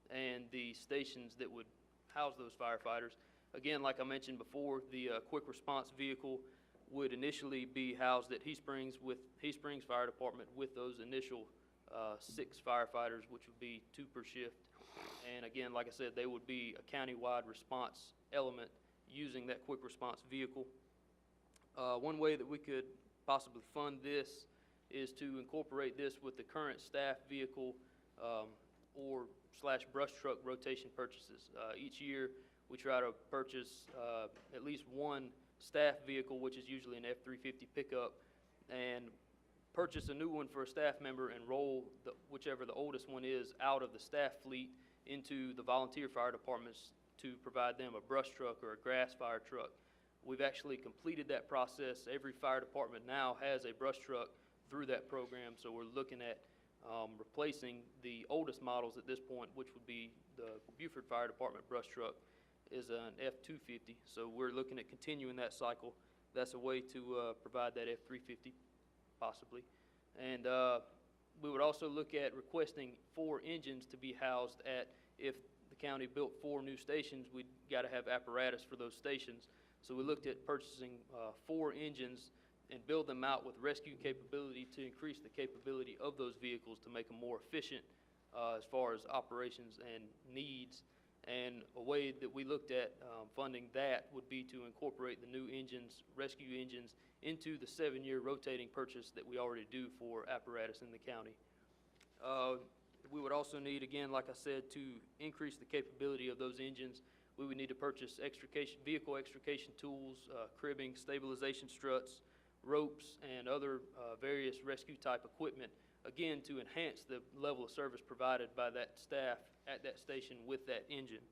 and the stations that would house those firefighters. Again, like I mentioned before, the quick response vehicle would initially be housed at Heat Springs Fire Department with those initial 6 firefighters, which would be 2 per shift. And again, like I said, they would be a county-wide response element using that quick response vehicle. One way that we could possibly fund this is to incorporate this with the current staff vehicle or / brush truck rotation purchases. Each year we try to purchase at least 1 staff vehicle, which is usually an F-350 pickup, and purchase a new one for a staff member and roll whichever the oldest one is out of the staff fleet into the volunteer fire departments to provide them a brush truck or a grass fire truck. We've actually completed that process. Every fire department now has a brush truck through that program, so we're looking at replacing the oldest models at this point, which would be the Beaufort Fire Department brush truck is an F-250. So we're looking at continuing that cycle. That's a way to provide that F-350, possibly. And we would also look at requesting 4 engines to be housed at, if the county built 4 new stations, we'd got to have apparatus for those stations. So we looked at purchasing 4 engines and build them out with rescue capability to increase the capability of those vehicles to make them more efficient as far as operations and needs. And a way that we looked at funding that would be to incorporate the new engines, rescue engines, into the 7-year rotating purchase that we already do for apparatus in the county. We would also need, again, like I said, to increase the capability of those engines, we would need to purchase vehicle extrication tools, cribbing, stabilization struts, ropes, and other various rescue type equipment, again, to enhance the level of service provided by that staff at that station with that engine.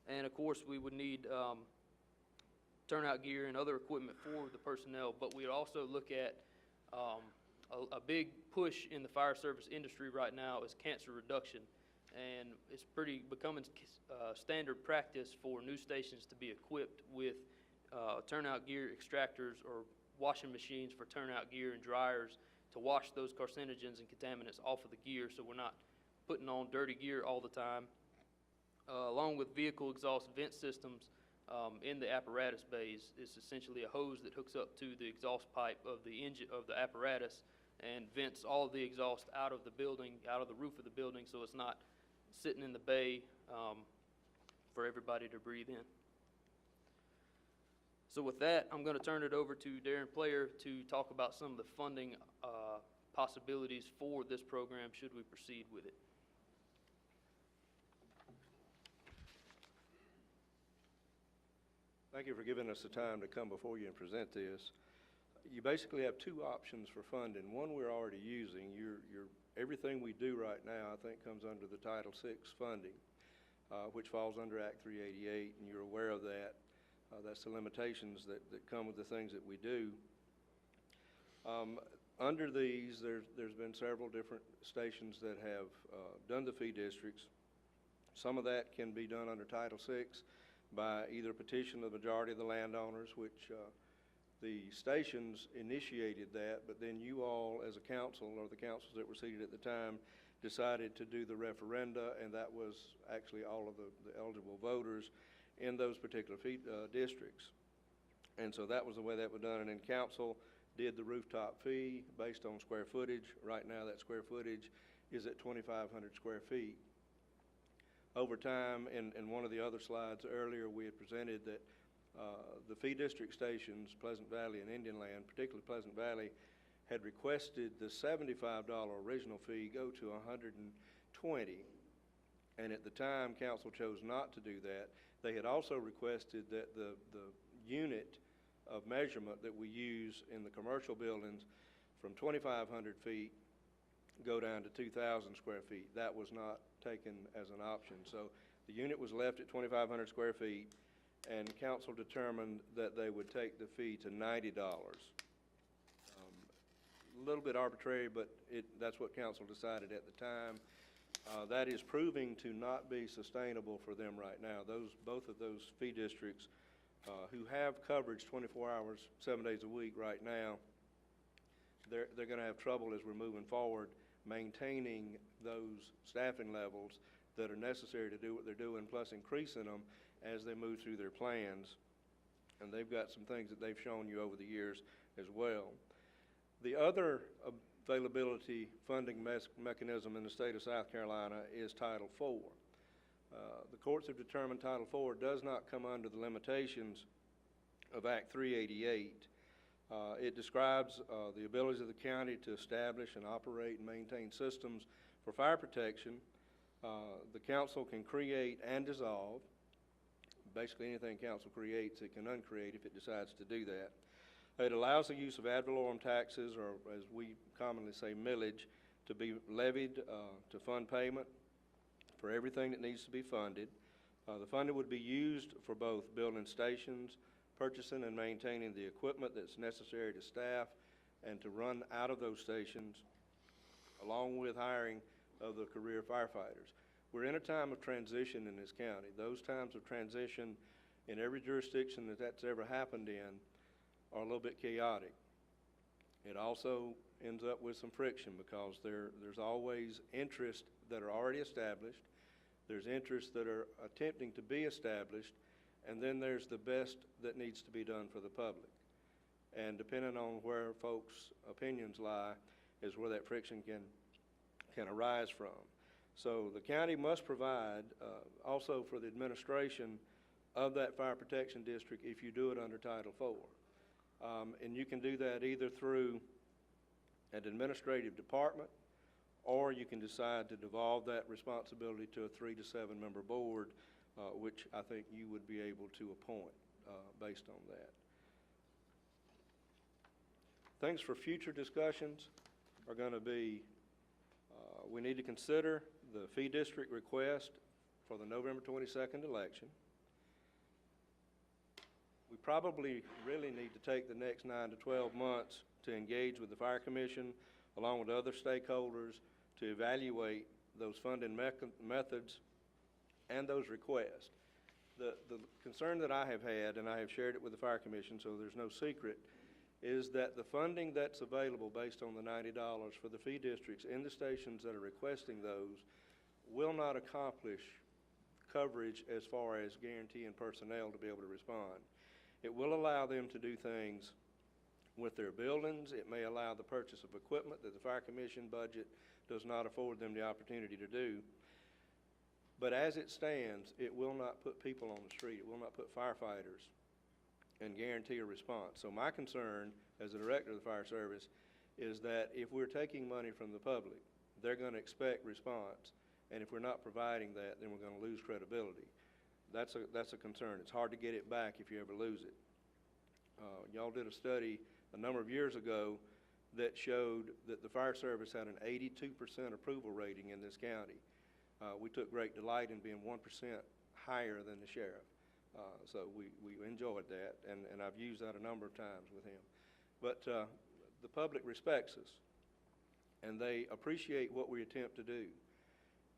And of course, we would need turnout gear and other equipment for the personnel, but we'd also look at a big push in the fire service industry right now is cancer reduction. And it's becoming standard practice for new stations to be equipped with turnout gear extractors or washing machines for turnout gear and dryers to wash those carcinogens and contaminants off of the gear, so we're not putting on dirty gear all the time. Along with vehicle exhaust vent systems in the apparatus bays. It's essentially a hose that hooks up to the exhaust pipe of the engine, of the apparatus, and vents all of the exhaust out of the building, out of the roof of the building, so it's not sitting in the bay for everybody to breathe in. So with that, I'm going to turn it over to Darren Player to talk about some of the funding possibilities for this program should we proceed with it. Thank you for giving us the time to come before you and present this. You basically have two options for funding. One we're already using. Everything we do right now, I think, comes under the Title VI funding, which falls under Act 388, and you're aware of that. That's the limitations that come with the things that we do. Under these, there's been several different stations that have done the fee districts. Some of that can be done under Title VI by either petition of the majority of the landowners, which the stations initiated that, but then you all as a council, or the councils that were seated at the time, decided to do the referenda, and that was actually all of the eligible voters in those particular fee districts. And so that was the way that was done, and then council did the rooftop fee based on square footage. Right now that square footage is at 2,500 square feet. Over time, in one of the other slides earlier, we had presented that the fee district stations, Pleasant Valley and Indian Land, particularly Pleasant Valley, had requested the $75 original fee go to $120, and at the time, council chose not to do that. They had also requested that the unit of measurement that we use in the commercial buildings from 2,500 feet go down to 2,000 square feet. That was not taken as an option. So the unit was left at 2,500 square feet, and council determined that they would take the fee to $90. A little bit arbitrary, but that's what council decided at the time. That is proving to not be sustainable for them right now. Both of those fee districts who have coverage 24 hours, 7 days a week right now, they're going to have trouble as we're moving forward maintaining those staffing levels that are necessary to do what they're doing, plus increasing them as they move through their plans. And they've got some things that they've shown you over the years as well. The other availability funding mechanism in the state of South Carolina is Title IV. The courts have determined Title IV does not come under the limitations of Act 388. It describes the abilities of the county to establish and operate and maintain systems for fire protection. The council can create and dissolve. Basically anything council creates, it can uncreate if it decides to do that. It allows the use of ad valorem taxes, or as we commonly say, millage, to be levied to fund payment for everything that needs to be funded. The funding would be used for both building stations, purchasing and maintaining the equipment that's necessary to staff and to run out of those stations, along with hiring of the career firefighters. We're in a time of transition in this county. Those times of transition in every jurisdiction that's ever happened in are a little bit chaotic. It also ends up with some friction because there's always interests that are already established, there's interests that are attempting to be established, and then there's the best that needs to be done for the public. And depending on where folks' opinions lie is where that friction can arise from. So the county must provide also for the administration of that fire protection district if you do it under Title IV. And you can do that either through an administrative department, or you can decide to devolve that responsibility to a 3 to 7 member board, which I think you would be able to appoint based on that. Things for future discussions are going to be, we need to consider the fee district request for the November 22nd election. We probably really need to take the next 9 to 12 months to engage with the Fire Commission along with other stakeholders to evaluate those funding methods and those requests. The concern that I have had, and I have shared it with the Fire Commission, so there's no secret, is that the funding that's available based on the $90 for the fee districts in the stations that are requesting those will not accomplish coverage as far as guaranteeing personnel to be able to respond. It will allow them to do things with their buildings. It may allow the purchase of equipment that the Fire Commission budget does not afford them the opportunity to do. But as it stands, it will not put people on the street. It will not put firefighters and guarantee a response. So my concern as the director of the fire service is that if we're taking money from the public, they're going to expect response. And if we're not providing that, then we're going to lose credibility. That's a concern. It's hard to get it back if you ever lose it. Y'all did a study a number of years ago that showed that the fire service had an 82% approval rating in this county. We took great delight in being 1% higher than the sheriff. So we enjoyed that, and I've used that a number of times with him. But the public respects us, and they appreciate what we attempt to do.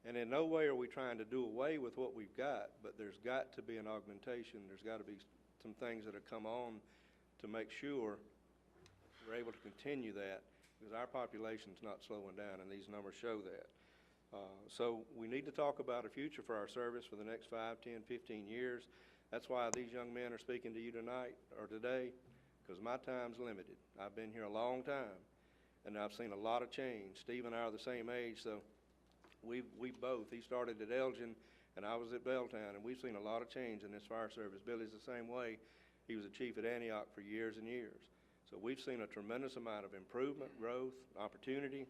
And in no way are we trying to do away with what we've got, but there's got to be an augmentation. There's got to be some things that have come on to make sure we're able to continue that, because our population's not slowing down, and these numbers show that. So we need to talk about a future for our service for the next 5, 10, 15 years. That's why these young men are speaking to you tonight or today, because my time's limited. I've been here a long time, and I've seen a lot of change. Steve and I are the same age, so we both, he started at Elgin, and I was at Belltown, and we've seen a lot of change in this fire service. Billy's the same way. He was a chief at Antioch for years and years. So we've seen a tremendous amount of improvement, growth, opportunity.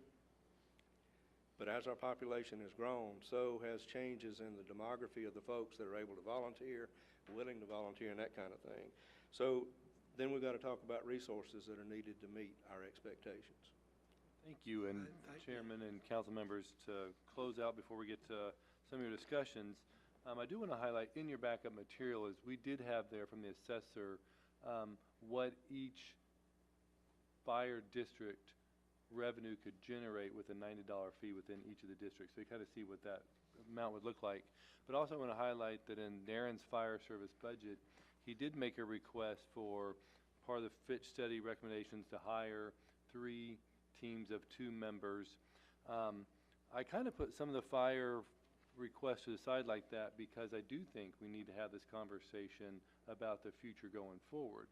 But as our population has grown, so has changes in the demography of the folks that are able to volunteer, willing to volunteer, and that kind of thing. So then we've got to talk about resources that are needed to meet our expectations. Thank you, and Chairman and council members, to close out before we get to some of your discussions, I do want to highlight in your backup material is we did have there from the assessor what each fire district revenue could generate with a $90 fee within each of the districts. So you kind of see what that amount would look like. But also I want to highlight that in Darren's fire service budget, he did make a request for part of the Fitch study recommendations to hire 3 teams of 2 members. I kind of put some of the fire requests to the side like that because I do think we need to have this conversation about the future going forward.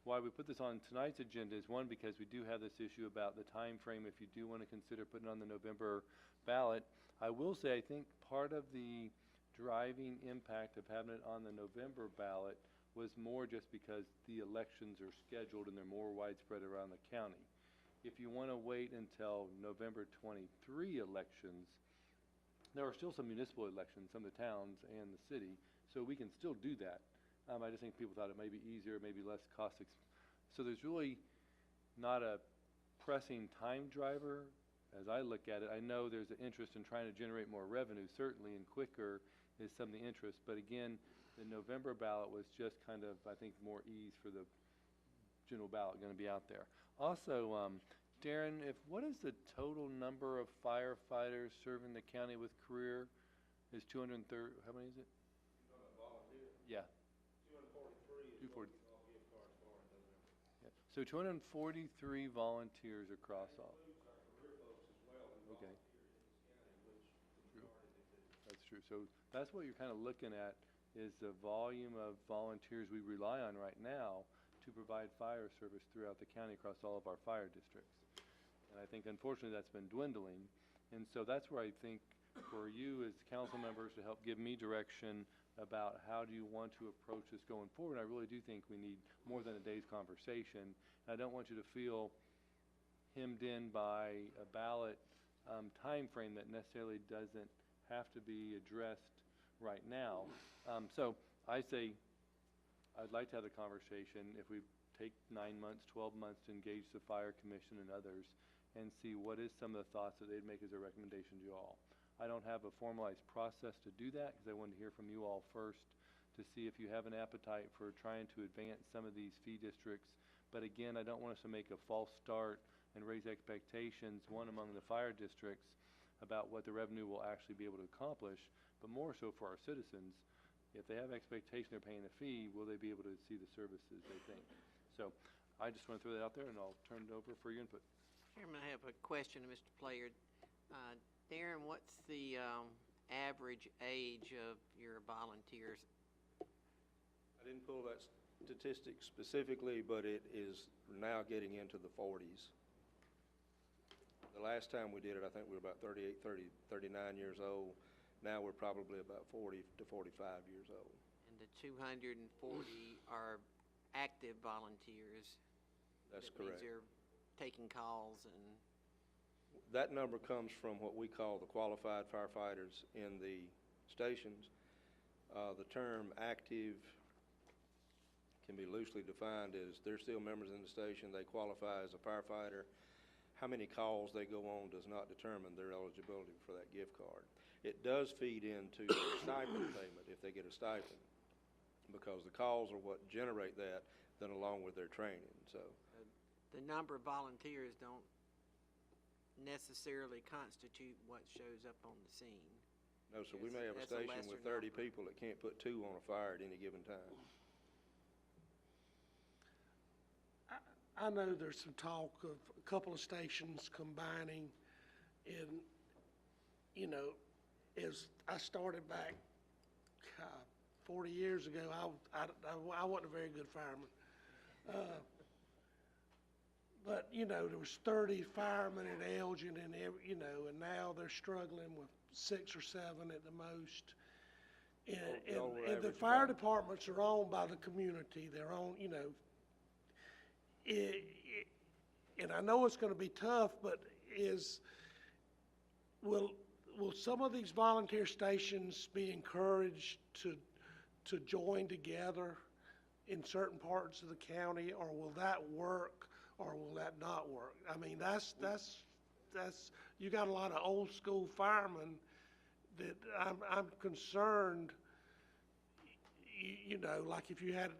Why we put this on tonight's agenda is, one, because we do have this issue about the time frame if you do want to consider putting it on the November ballot. I will say I think part of the driving impact of having it on the November ballot was more just because the elections are scheduled and they're more widespread around the county. If you want to wait until November 23 elections, there are still some municipal elections, some of the towns and the city, so we can still do that. I just think people thought it may be easier, maybe less cost. So there's really not a pressing time driver as I look at it. I know there's an interest in trying to generate more revenue, certainly, and quicker is some of the interest. But again, the November ballot was just kind of, I think, more ease for the general ballot going to be out there. Also, Darren, what is the total number of firefighters serving the county with career? Is 230, how many is it? Yeah. 240. Yeah. So 243 volunteers across all. Okay. True. That's true. So that's what you're kind of looking at is the volume of volunteers we rely on right now to provide fire service throughout the county across all of our fire districts. And I think unfortunately that's been dwindling. And so that's where I think for you as council members to help give me direction about how do you want to approach this going forward. I really do think we need more than a day's conversation. And I don't want you to feel hemmed in by a ballot time frame that necessarily doesn't have to be addressed right now. So I say I'd like to have the conversation if we take 9 months, 12 months to engage the Fire Commission and others and see what is some of the thoughts that they'd make as a recommendation to you all. I don't have a formalized process to do that because I wanted to hear from you all first to see if you have an appetite for trying to advance some of these fee districts. But again, I don't want us to make a false start and raise expectations, one, among the fire districts about what the revenue will actually be able to accomplish, but more so for our citizens. If they have expectation they're paying a fee, will they be able to see the services they think? So I just want to throw that out there, and I'll turn it over for your input. Chairman, I have a question to Mr. Player. Darren, what's the average age of your volunteers? I didn't pull that statistic specifically, but it is now getting into the 40s. The last time we did it, I think we were about 38, 39 years old. Now we're probably about 40 to 45 years old. And the 240 are active volunteers? That's That means correct. they're taking calls and, That number comes from what we call the qualified firefighters in the stations. The term active can be loosely defined as they're still members in the station, they qualify as a firefighter. How many calls they go on does not determine their eligibility for that gift card. It does feed into their stipend payment if they get a stipend, because the calls are what generate that, then along with their training, so. the number of volunteers don't necessarily constitute what shows up on the scene. No, so we may have a That's a station lesser with 30 number. people that can't put 2 on a fire at any given time. I know there's some talk of a couple of stations combining, and, you know, as I started back 40 years ago, I wasn't a very good fireman. But, you know, there was 30 firemen at Elgin and, you know, and now they're struggling with 6 or 7 at the most. Y'all were And the average fire about- departments are owned by the community. They're owned, you know, and I know it's gonna be tough, but will some of these volunteer stations be encouraged to join together in certain parts of the county, or will that work, or will that not work? I mean, that's, you got a lot of old school firemen that I'm concerned, you know, like if you had,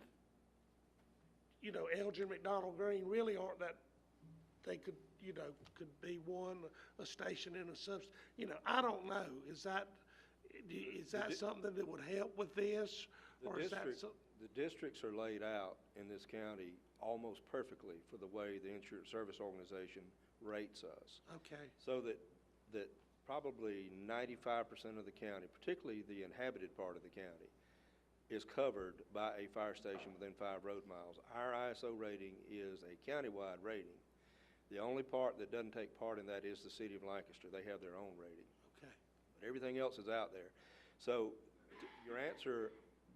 you know, Elgin, McDonald Green really aren't that, they could, you know, could be a station in a you know, I don't know. Is that something that would help with this? Or is that The districts are laid out in this county almost perfectly for the way the Insurance Service Organization rates us. Okay, So that probably 95% of the county, particularly the inhabited part of the county, is covered by a fire station within 5 road miles. Our ISO rating is a countywide rating. The only part that doesn't take part in that is the city of Lancaster. They have their own rating. okay. But everything else is out there. So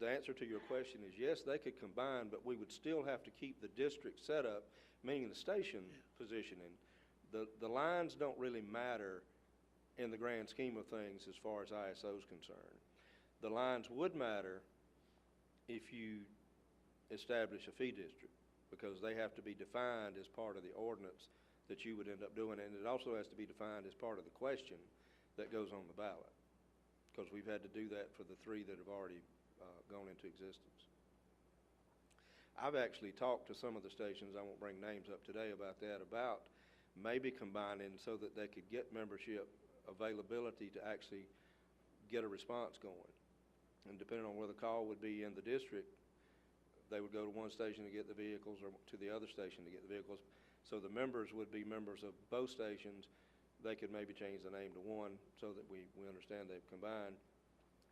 the answer to your question is yes, they could combine, but we would still have to keep the district set up, meaning the station positioning. The lines don't really matter in the grand scheme of things as far as ISO is concerned. The lines would matter if you establish a fee district, because they have to be defined as part of the ordinance that you would end up doing, and it also has to be defined as part of the question that goes on the ballot, because we've had to do that for the 3 that have already gone into existence. I've actually talked to some of the stations, I won't bring names up today about that, about maybe combining so that they could get membership availability to actually get a response going. And depending on where the call would be in the district, they would go to one station to get the vehicles or to the other station to get the vehicles. So the members would be members of both stations. They could maybe change the name to one so that we understand they've combined.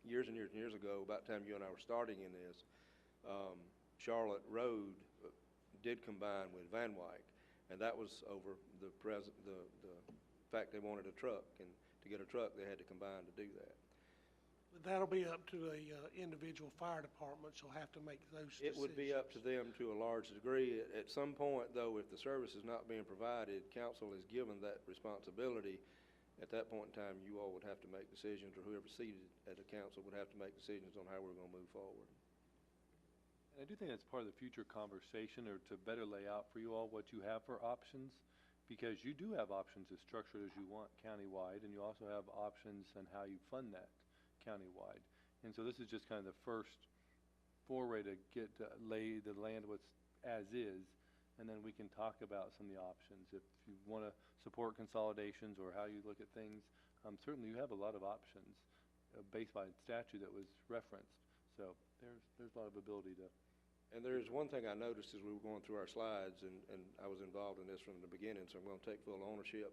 Years and years and years ago, about the time you and I were starting in this, Charlotte Road did combine with Van Wyck, and that was over the fact they wanted a truck, and to get a truck, they had to combine to do that. But that'll be up to the individual fire departments. You'll have to make those decisions. It would be up to them to a large degree. At some point, though, if the service is not being provided, council is given that responsibility. At that point in time, you all would have to make decisions, or whoever's seated at the council would have to make decisions on how we're going to move forward. I do think that's part of the future conversation, or to better lay out for you all what you have for options, because you do have options as structured as you want countywide, and you also have options on how you fund that countywide. And so this is just kind of the first foray to get to lay the land what's as is, and then we can talk about some of the options. If you want to support consolidations or how you look at things, certainly you have a lot of options based by statute that was referenced. So there's a lot of ability to. And there's one thing I noticed as we were going through our slides, and I was involved in this from the beginning, so I'm going to take full ownership.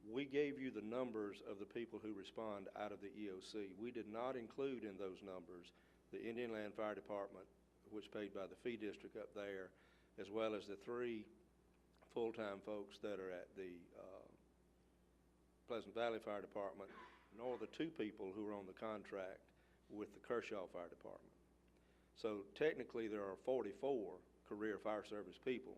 we gave you the numbers of the people who respond out of the EOC. We did not include in those numbers the Indian Land Fire Department, which paid by the fee district up there, as well as the 3 full-time folks that are at the Pleasant Valley Fire Department, nor the 2 people who are on the contract with the Kershaw Fire Department. So technically, there are 44 career fire service people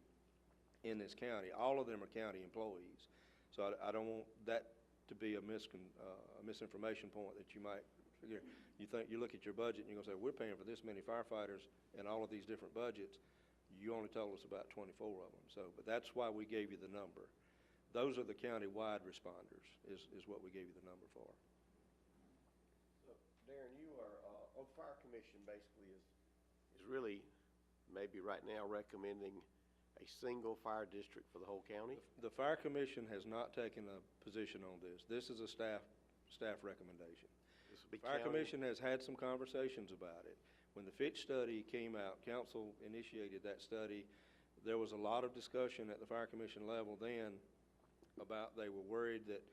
in this county. All of them are county employees. So I don't want that to be a misinformation point that you might figure. You look at your budget and you're gonna say, we're paying for this many firefighters and all of these different budgets. You only told us about 24 of them. So, but that's why we gave you the number. Those are the county-wide responders, is what we gave you the number for. So, Darren, you are, Fire Commission basically is really maybe right now recommending a single fire district for the whole county? The Fire Commission has not taken a position on this. This is a staff recommendation. This will be Fire county? Commission has had some conversations about it. When the Fitch study came out, council initiated that study. There was a lot of discussion at the Fire Commission level then about, they were worried that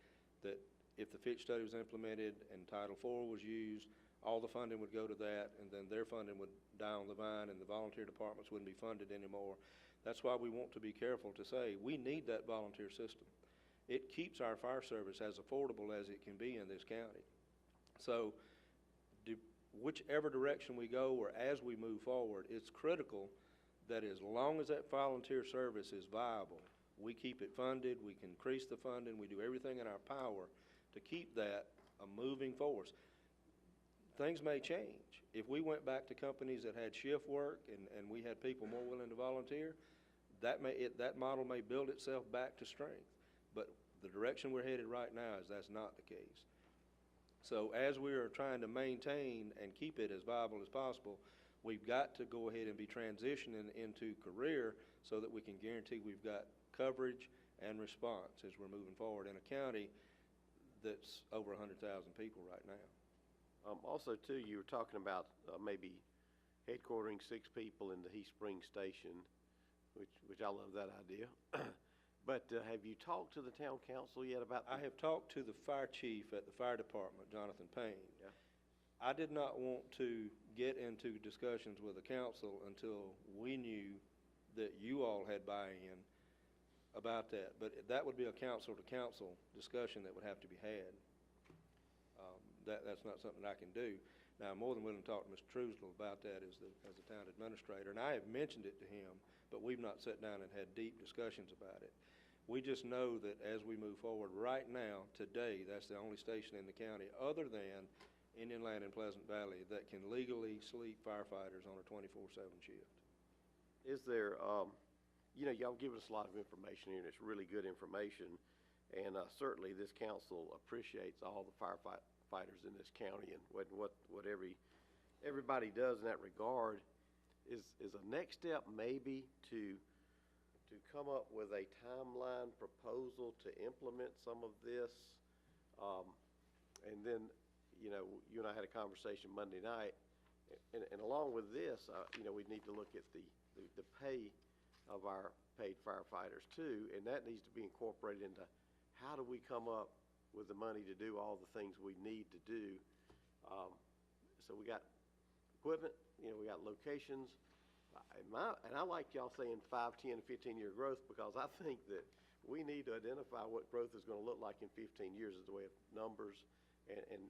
if the Fitch study was implemented and Title IV was used, all the funding would go to that, and then their funding would die on the vine, and the volunteer departments wouldn't be funded anymore. That's why we want to be careful to say, we need that volunteer system. It keeps our fire service as affordable as it can be in this county. So, whichever direction we go or as we move forward, it's critical that as long as that volunteer service is viable, we keep it funded, we can increase the funding, we do everything in our power to keep that a moving force. Things may change. If we went back to companies that had shift work and we had people more willing to volunteer, that model may build itself back to strength. But the direction we're headed right now is that's not the case. So as we are trying to maintain and keep it as viable as possible, we've got to go ahead and be transitioning into career so that we can guarantee we've got coverage and response as we're moving forward in a county that's over 100,000 people right now. Also, too, you were talking about maybe headquartering 6 people in the Heath Springs Station, which I love that idea. But have you talked to the town council yet about I have talked to the fire chief at the fire department, Jonathan Payne. Yeah. I did not want to get into discussions with the council until we knew that you all had buy-in about that. But that would be a council-to-council discussion that would have to be had. That's not something I can do. Now, I'm more than willing to talk to Mr. Truesdell about that as the town administrator, and I have mentioned it to him, but we've not sat down and had deep discussions about it. We just know that as we move forward, right now, today, that's the only station in the county other than Indian Land and Pleasant Valley that can legally sleep firefighters on a 24/7 shift. Is there, y'all given us a lot of information here, and it's really good information, and certainly this council appreciates all the firefighters in this county and what everybody does in that regard. Is a next step maybe to come up with a timeline proposal to implement some of this, and then you and I had a conversation Monday night, and along with this, we need to look at the pay of our paid firefighters too, and that needs to be incorporated into how do we come up with the money to do all the things we need to do. So we got equipment, we got locations, and I like y'all saying 5, 10, 15-year growth, because I think that we need to identify what growth is going to look like in 15 years as the way of numbers, and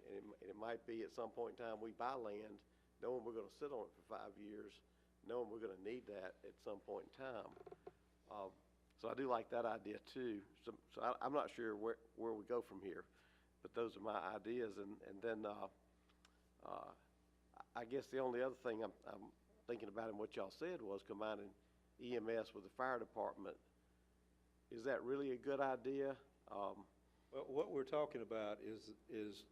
it might be at some point in time we buy land knowing we're going to sit on it for 5 years, knowing we're going to need that at some point in time. So I do like that idea too. So I'm not sure where we go from here, but those are my ideas. And then I guess the only other thing I'm thinking about in what y'all said was combining EMS with the fire department. Is that really a good idea? Well, what we're talking about is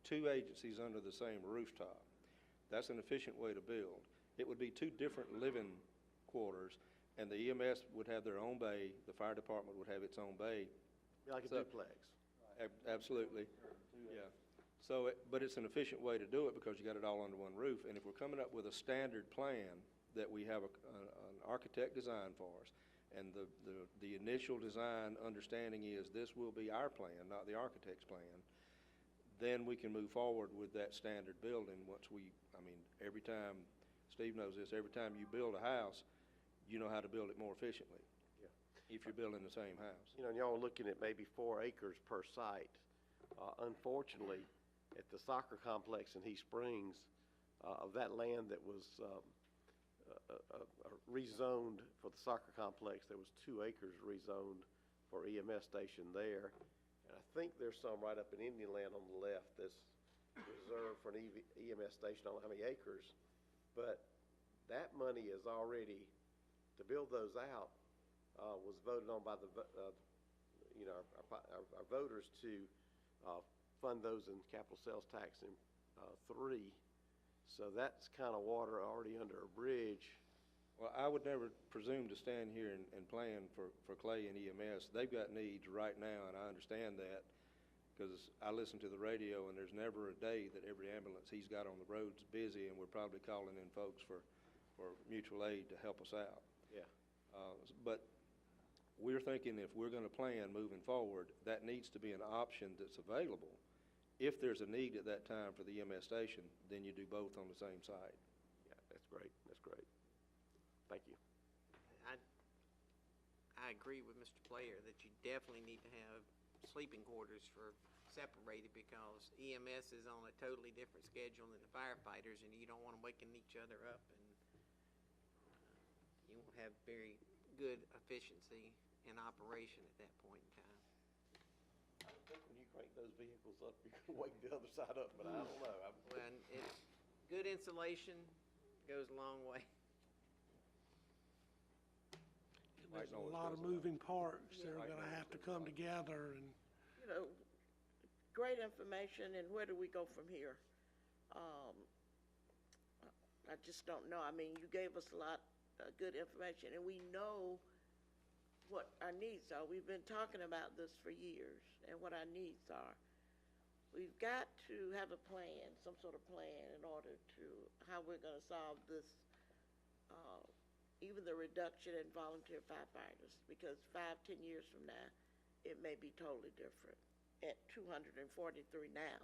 2 agencies under the same rooftop. That's an efficient way to build. It would be 2 different living quarters, and the EMS would have their own bay, the fire department would have its own bay. Like a duplex. Absolutely, yeah. So, but it's an efficient way to do it because you got it all under one roof. And if we're coming up with a standard plan that we have an architect design for us, and the initial design understanding is this will be our plan, not the architect's plan, then we can move forward with that standard building once every time, Steve knows this, every time you build a house, you know how to build it more efficiently. Yeah. If you're building the same house. You know, and y'all are looking at maybe 4 acres per site. Unfortunately, at the soccer complex in East Springs, of that land that was rezoned for the soccer complex, there was 2 acres rezoned for EMS station there. And I think there's some right up in Indian Land on the left that's reserved for an EMS station. I don't know how many acres, but that money is already, to build those out, was voted on by the, our voters to fund those in capital sales tax in 3. So that's kind of water already under a bridge. Well, I would never presume to stand here and plan for Clay and EMS. They've got needs right now, and I understand that because I listen to the radio, and there's never a day that every ambulance he's got on the road's busy, and we're probably calling in folks for mutual aid to help us out. Yeah. But we're thinking if we're going to plan moving forward, that needs to be an option that's available. If there's a need at that time for the EMS station, then you do both on the same site. Yeah, that's great. That's great. Thank you. I agree with Mr. Player that you definitely need to have sleeping quarters for separated because EMS is on a totally different schedule than the firefighters, and you don't want them waking each other up, and you won't have very good efficiency in operation at that point in time. I think when you crank those vehicles up, you're going to wake the other side up, but I don't know. When good insulation goes a long way. There's a lot of moving parts that are gonna have to come together, and You know, great information, and where do we go from here? I just don't know. I mean, you gave us a lot of good information, and we know what our needs are. We've been talking about this for years, and what our needs are. We've got to have a plan, some sort of plan, in order to, how we're gonna solve this, even the reduction in volunteer firefighters, because 5-10 years from now, it may be totally different. At 243 now,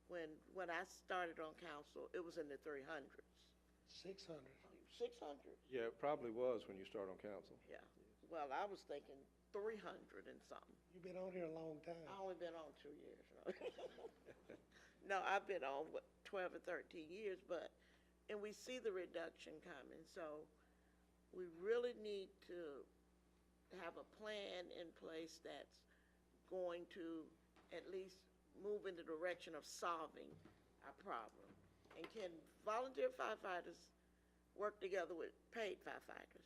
when I started on council, it was in the 300s. 600. 600? Yeah, it probably was when you start on council. Yeah. Well, I was thinking 300 and something. You've been on here a long time. I only been on 2 years. No, I've been on 12 or 13 years, and we see the reduction coming, so we really need to have a plan in place that's going to at least move in the direction of solving our problem. And can volunteer firefighters work together with paid firefighters?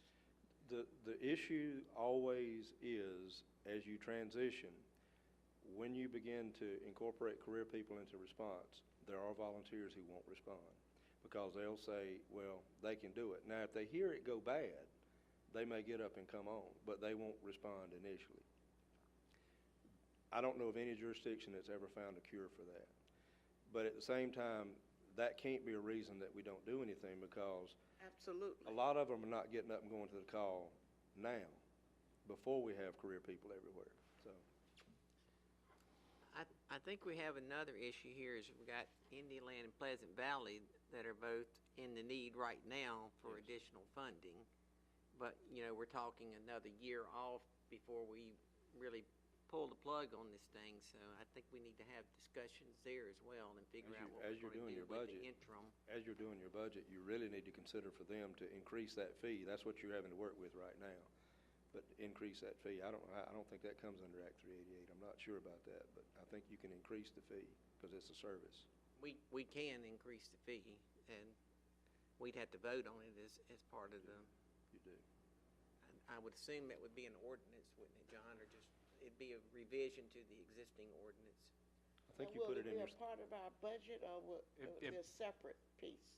The issue always is, as you transition, when you begin to incorporate career people into response, there are volunteers who won't respond because they'll say, well, they can do it. Now, if they hear it go bad, they may get up and come on, but they won't respond initially. I don't know of any jurisdiction that's ever found a cure for that. But at the same time, that can't be a reason that we don't do anything because Absolutely. a lot of them are not getting up and going to the call now before we have career people everywhere. So I think we have another issue here is we got Indian Land and Pleasant Valley that are both in the need right now for additional funding. But, we're talking another year off before we really pull the plug on this thing. So I think we need to have discussions there as well and figure out what we're going to do with the interim. as you're doing your budget, you really need to consider for them to increase that fee. That's what you're having to work with right now. But increase that fee. I don't think that comes under Act 388. I'm not sure about that, but I think you can increase the fee because it's a service. We can increase the fee, and we'd have to vote on it as part of the. You do. I would assume that would be an ordinance, wouldn't it, John, or just it'd be a revision to the existing ordinance. I think you put it in your. Will it be a part of our budget, or will it be a separate piece?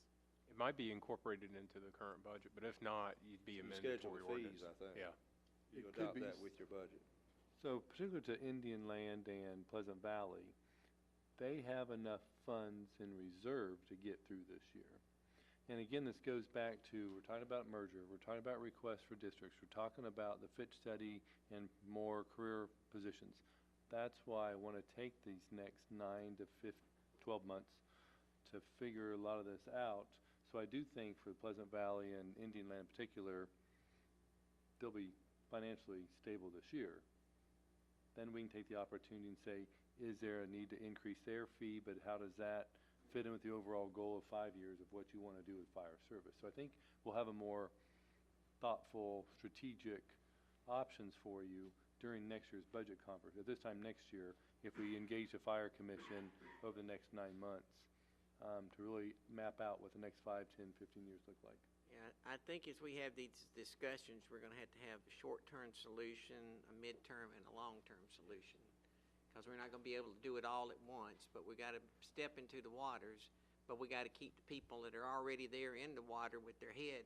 It might be incorporated into the current budget, but if not, you'd be a mandatory ordinance. Fees, I think. Yeah. You It could adopt be that with your budget. So particular to Indian Land and Pleasant Valley, they have enough funds in reserve to get through this year. And again, this goes back to, we're talking about merger, we're talking about requests for districts, we're talking about the fit study and more career positions. That's why I want to take these next 9 to 12 months to figure a lot of this out. So I do think for Pleasant Valley and Indian Land in particular, they'll be financially stable this year. Then we can take the opportunity and say, is there a need to increase their fee, but how does that fit in with the overall goal of 5 years of what you want to do with fire service? So I think we'll have a more thoughtful, strategic options for you during next year's budget conference. At this time next year, if we engage the fire commission over the next 9 months to really map out what the next 5, 10, 15 years look like. Yeah, I think as we have these discussions, we're gonna have to have a short-term solution, a midterm, and a long-term solution. Because we're not gonna be able to do it all at once, but we gotta step into the waters, but we gotta keep the people that are already there in the water with their head,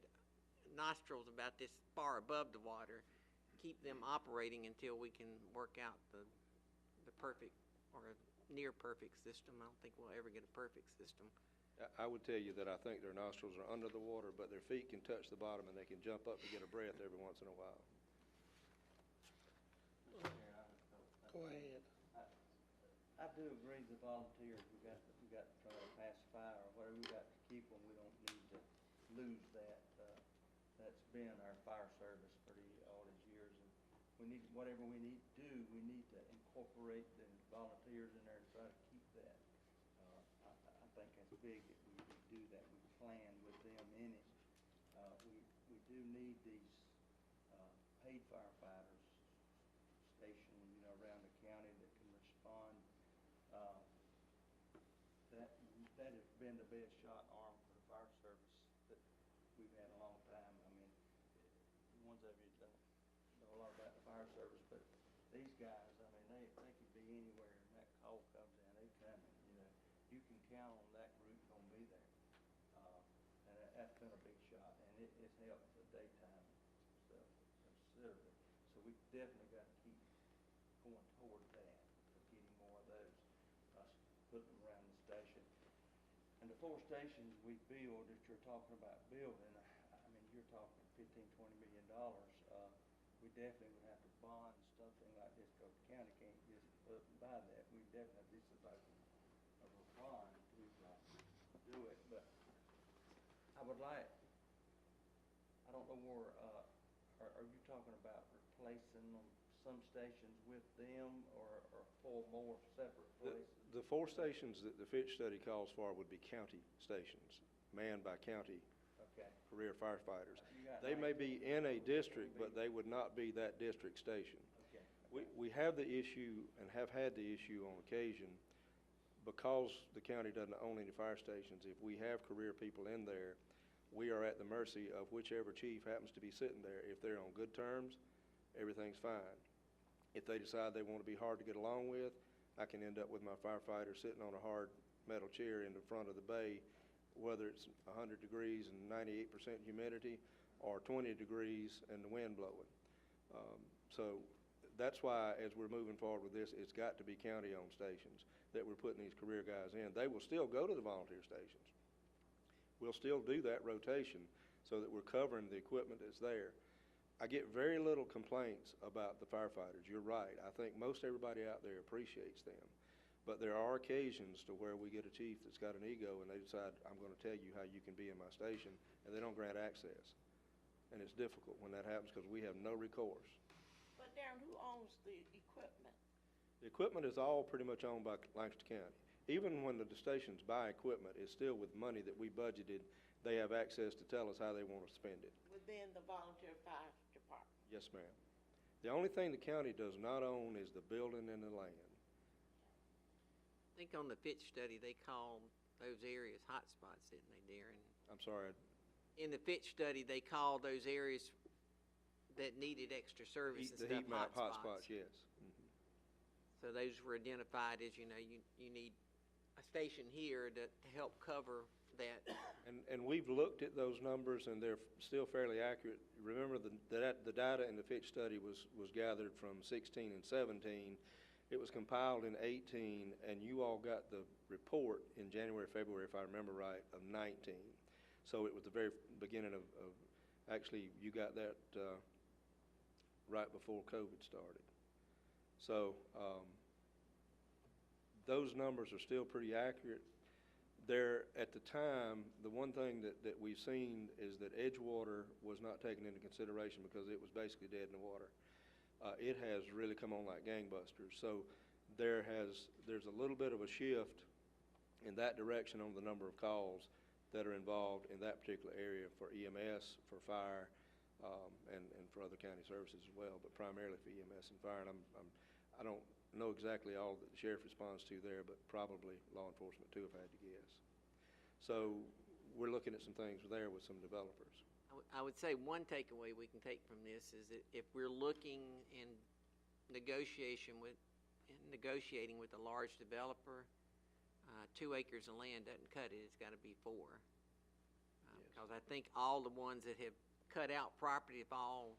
nostrils about this far above the water, keep them operating until we can work out the perfect or a near perfect system. I don't think we'll ever get a perfect system. I would tell you that I think their nostrils are under the water, but their feet can touch the bottom and they can jump up to get a breath every once in a while. Go ahead. I do agree with the volunteers, we got to try to pacify or whatever, we got to keep them, we don't need to lose that. That's been our fire service for all these years, and we need, whatever we need to do, we need to incorporate the volunteers in there and try to keep that. I think that's big that we do that, we plan with them in it. We do need these paid firefighters stationed, around the county that can respond. That has been the best shot arm for the fire service that we've had in a long time. I mean, the ones of you don't know a lot about the fire service, but these guys, I mean, they could be anywhere and that call comes in, they coming, You can count on that group gonna be there. And that's been a big shot, and it's helped the daytime stuff considerably. So we definitely got to keep going toward that, getting more of those, putting them around the station. And the 4 stations we build, that you're talking about building, I mean, you're talking $15, $20 million. We definitely would have to bond something like this, because the county can't just up and buy that. We definitely have this about a bond to do it. But I would like, I don't know where, are you talking about replacing some stations with them, or 4 more separate places? The 4 stations that the Fitch study calls for would be county stations, manned by county career firefighters. They may be in a district, but they would not be that district station. We have the issue, and have had the issue on occasion, because the county doesn't own any fire stations. If we have career people in there, we are at the mercy of whichever chief happens to be sitting there. If they're on good terms, everything's fine. If they decide they want to be hard to get along with, I can end up with my firefighter sitting on a hard metal chair in the front of the bay, whether it's 100 degrees and 98% humidity, or 20 degrees and the wind blowing. So that's why, as we're moving forward with this, it's got to be county-owned stations that we're putting these career guys in. They will still go to the volunteer stations. We'll still do that rotation so that we're covering the equipment that's there. I get very little complaints about the firefighters. You're right. I think most everybody out there appreciates them. But there are occasions to where we get a chief that's got an ego and they decide, I'm going to tell you how you can be in my station, and they don't grant access. And it's difficult when that happens because we have no recourse. But Darren, who owns the equipment? The equipment is all pretty much owned by Lancaster County. Even when the stations buy equipment, it's still with money that we budgeted. They have access to tell us how they want to spend it. Within the volunteer fire department? Yes, ma'am. The only thing the county does not own is the building and the land. I think on the Fitch study, they called those areas hot spots, didn't they, Darren? I'm sorry. In the Fitch study, they called those areas that needed extra service and The stuff heat map hot hotspots, spots. yes. So those were identified as, you need a station here to help cover that. And we've looked at those numbers, and they're still fairly accurate. Remember, the data in the Fitch study was gathered from 16 and 17. It was compiled in 18, and you all got the report in January, February, if I remember right, of 19. So it was the very beginning of actually, you got that right before COVID started. So those numbers are still pretty accurate. There, at the time, the one thing that we've seen is that Edgewater was not taken into consideration because it was basically dead in the water. It has really come on like gangbusters. So there's a little bit of a shift in that direction on the number of calls that are involved in that particular area for EMS, for fire, and for other county services as well, but primarily for EMS and fire. And I don't know exactly all that the sheriff responds to there, but probably law enforcement too, if I had to guess. So we're looking at some things there with some developers. I would say one takeaway we can take from this is that if we're looking in negotiating with a large developer, 2 acres of land doesn't cut it. It's got to be 4. Because I think all the ones that have cut out property, it's all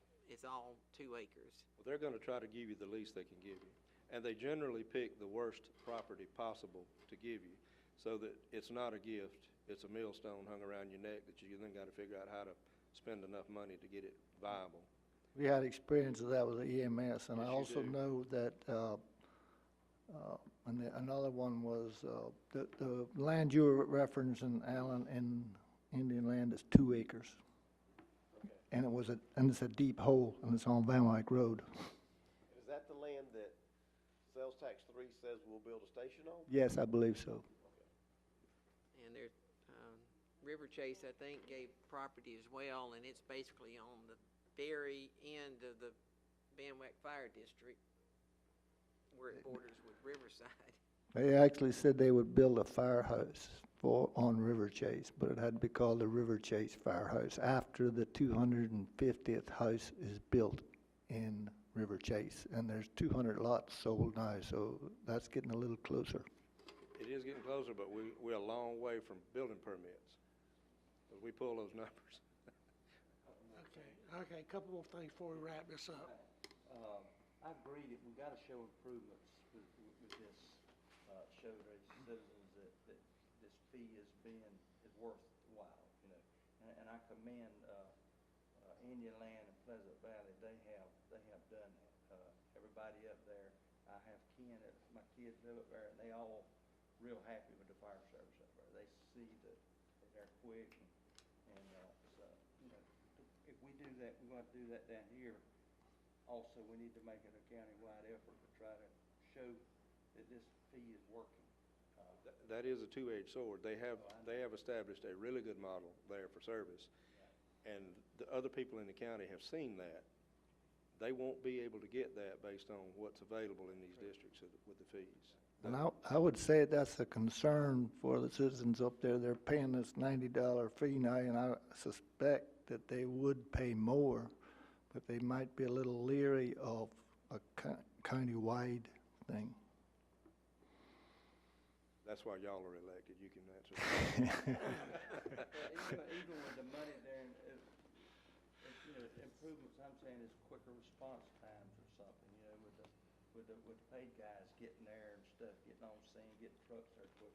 2 acres. Well, they're going to try to give you the least they can give you. And they generally pick the worst property possible to give you, so that it's not a gift, it's a millstone hung around your neck that you then got to figure out how to spend enough money to get it viable. We had experience of that with the EMS, and I Yes, you also do. know that, another one was, the land you were referencing, Alan, in Indian Land is 2 acres. And it's a deep hole, and it's on Van Wyck Road. Is that the land that sales tax 3 says we'll build a station on? Yes, I believe so. And there's, River Chase, I think, gave property as well, and it's basically on the very end of the Van Wyck Fire District, where it borders with Riverside. They actually said they would build a firehouse on River Chase, but it had to be called the River Chase Firehouse after the 250th house is built in River Chase. And there's 200 lots sold now, so that's getting a little closer. It is getting closer, but we're a long way from building permits, because we pull those numbers. Okay, a couple more things before we wrap this up. I agree that we gotta show improvements with this, show the citizens that this fee is worthwhile, you know. And I commend, Indian Land and Pleasant Valley, they have done that. Everybody up there, I have my kids live up there, and they all real happy with the fire service up there. They see that they're quick, and so, you know, if we do that, we're gonna do that down here. Also, we need to make it a county-wide effort to try to show that this fee is working. That is a two-edged sword. They have established a really good model there for service, and the other people in the county have seen that. They won't be able to get that based on what's available in these districts with the fees. And I would say that's a concern for the citizens up there. They're paying this $90 fee now, and I suspect that they would pay more, but they might be a little leery of a county-wide thing. That's why y'all are elected. You can answer that. Even with the money there, you know, improvements, I'm saying is quicker response times or something, you know, with the paid guys getting there and stuff, getting on scene, getting trucks there quick.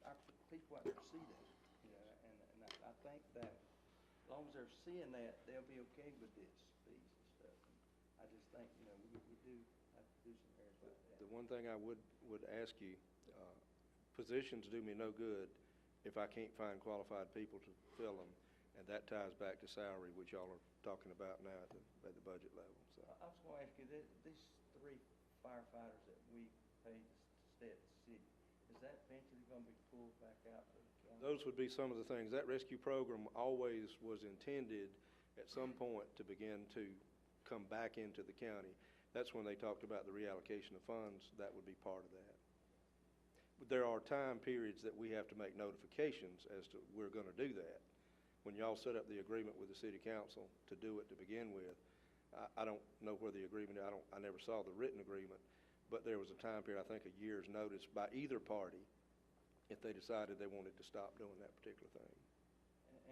Our people out there see that, you know, and I think that as long as they're seeing that, they'll be okay with this fees and stuff. And I just think, you know, we do have to do some areas like that. The one thing I would ask you, positions do me no good if I can't find qualified people to fill them, and that ties back to salary, which y'all are talking about now at the budget level. So I was going to ask you, these 3 firefighters that we pay to stay at the city, is that eventually going to be pulled back out to the county? those would be some of the things. That rescue program always was intended at some point to begin to come back into the county. That's when they talked about the reallocation of funds. That would be part of that. There are time periods that we have to make notifications as to we're going to do that. When y'all set up the agreement with the city council to do it to begin with, I don't know where the agreement, I never saw the written agreement, but there was a time period, I think a year's notice by either party if they decided they wanted to stop doing that particular thing.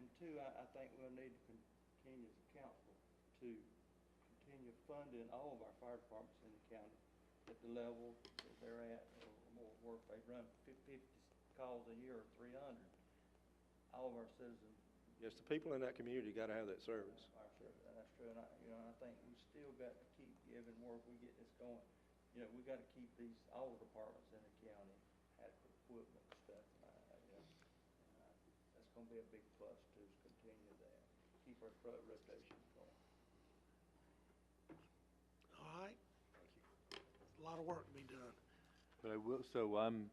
And two, I think we'll need to continue as a council to continue funding all of our fire departments in the county at the level that they're at, or more, or if they run 50 calls a year or 300, all of our citizens Yes, the people in that community gotta have that service. That's true, and I think we still got to keep giving more if we get this going. You know, we gotta keep all the departments in the county, adequate equipment and stuff, that's gonna be a big plus to us, continue that, keep our rotation going. All right? A lot of work to be done. But I'm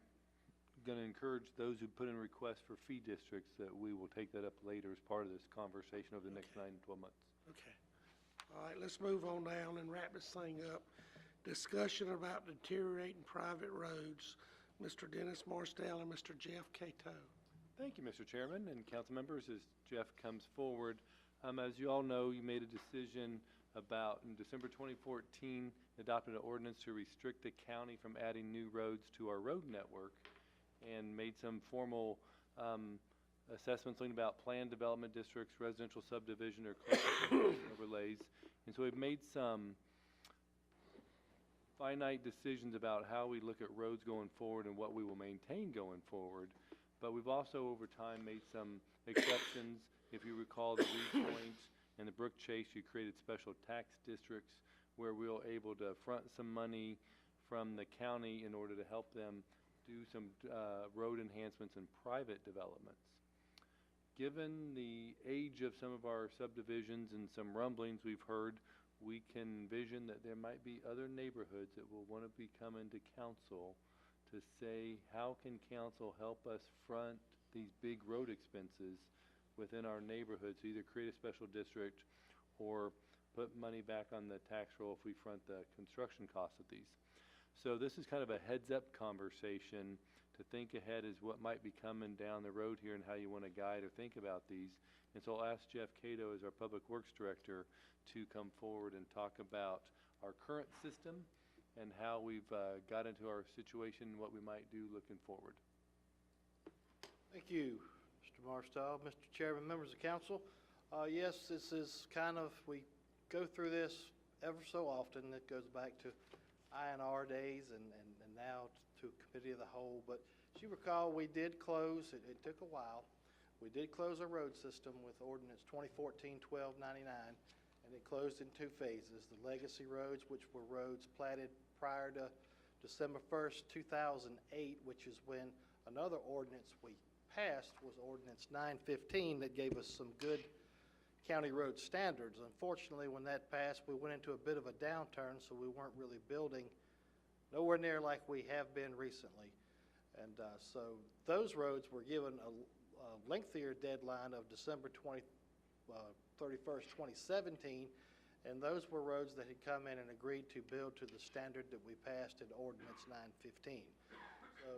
going to encourage those who put in requests for fee districts that we will take that up later as part of this conversation over the next 9 to 12 months. Okay. All right, let's move on down and wrap this thing up. Discussion about deteriorating private roads. Mr. Dennis Marstell and Mr. Jeff Cato. Thank you, Mr. Chairman and council members. As Jeff comes forward, as you all know, you made a decision about, in December 2014, adopted an ordinance to restrict the county from adding new roads to our road network, and made some formal assessments looking about planned development districts, residential subdivision, or cluster overlays. And so we've made some finite decisions about how we look at roads going forward and what we will maintain going forward. But we've also, over time, made some exceptions. If you recall, the Reed Point and the Brook Chase, you created special tax districts where we were able to front some money from the county in order to help them do some road enhancements and private developments. Given the age of some of our subdivisions and some rumblings we've heard, we can envision that there might be other neighborhoods that will want to be coming to council to say, how can council help us front these big road expenses within our neighborhoods, either create a special district or put money back on the tax roll if we front the construction costs of these. So this is kind of a heads-up conversation to think ahead as what might be coming down the road here and how you want to guide or think about these. And so I'll ask Jeff Cato, as our Public Works Director, to come forward and talk about our current system and how we've got into our situation and what we might do looking forward. Thank you, Mr. Marstall, Mr. Chairman, members of council. Yes, this is kind of, we go through this ever so often. It goes back to INR days and now to Committee of the Whole. But as you recall, we did close, it took a while. We did close our road system with Ordinance 2014-1299, and it closed in 2 phases. The legacy roads, which were roads platted prior to December 1st, 2008, which is when another ordinance we passed was Ordinance 915 that gave us some good county road standards. Unfortunately, when that passed, we went into a bit of a downturn, so we weren't really building nowhere near like we have been recently. And so those roads were given a lengthier deadline of December 31st, 2017, and those were roads that had come in and agreed to build to the standard that we passed in Ordinance 915. So,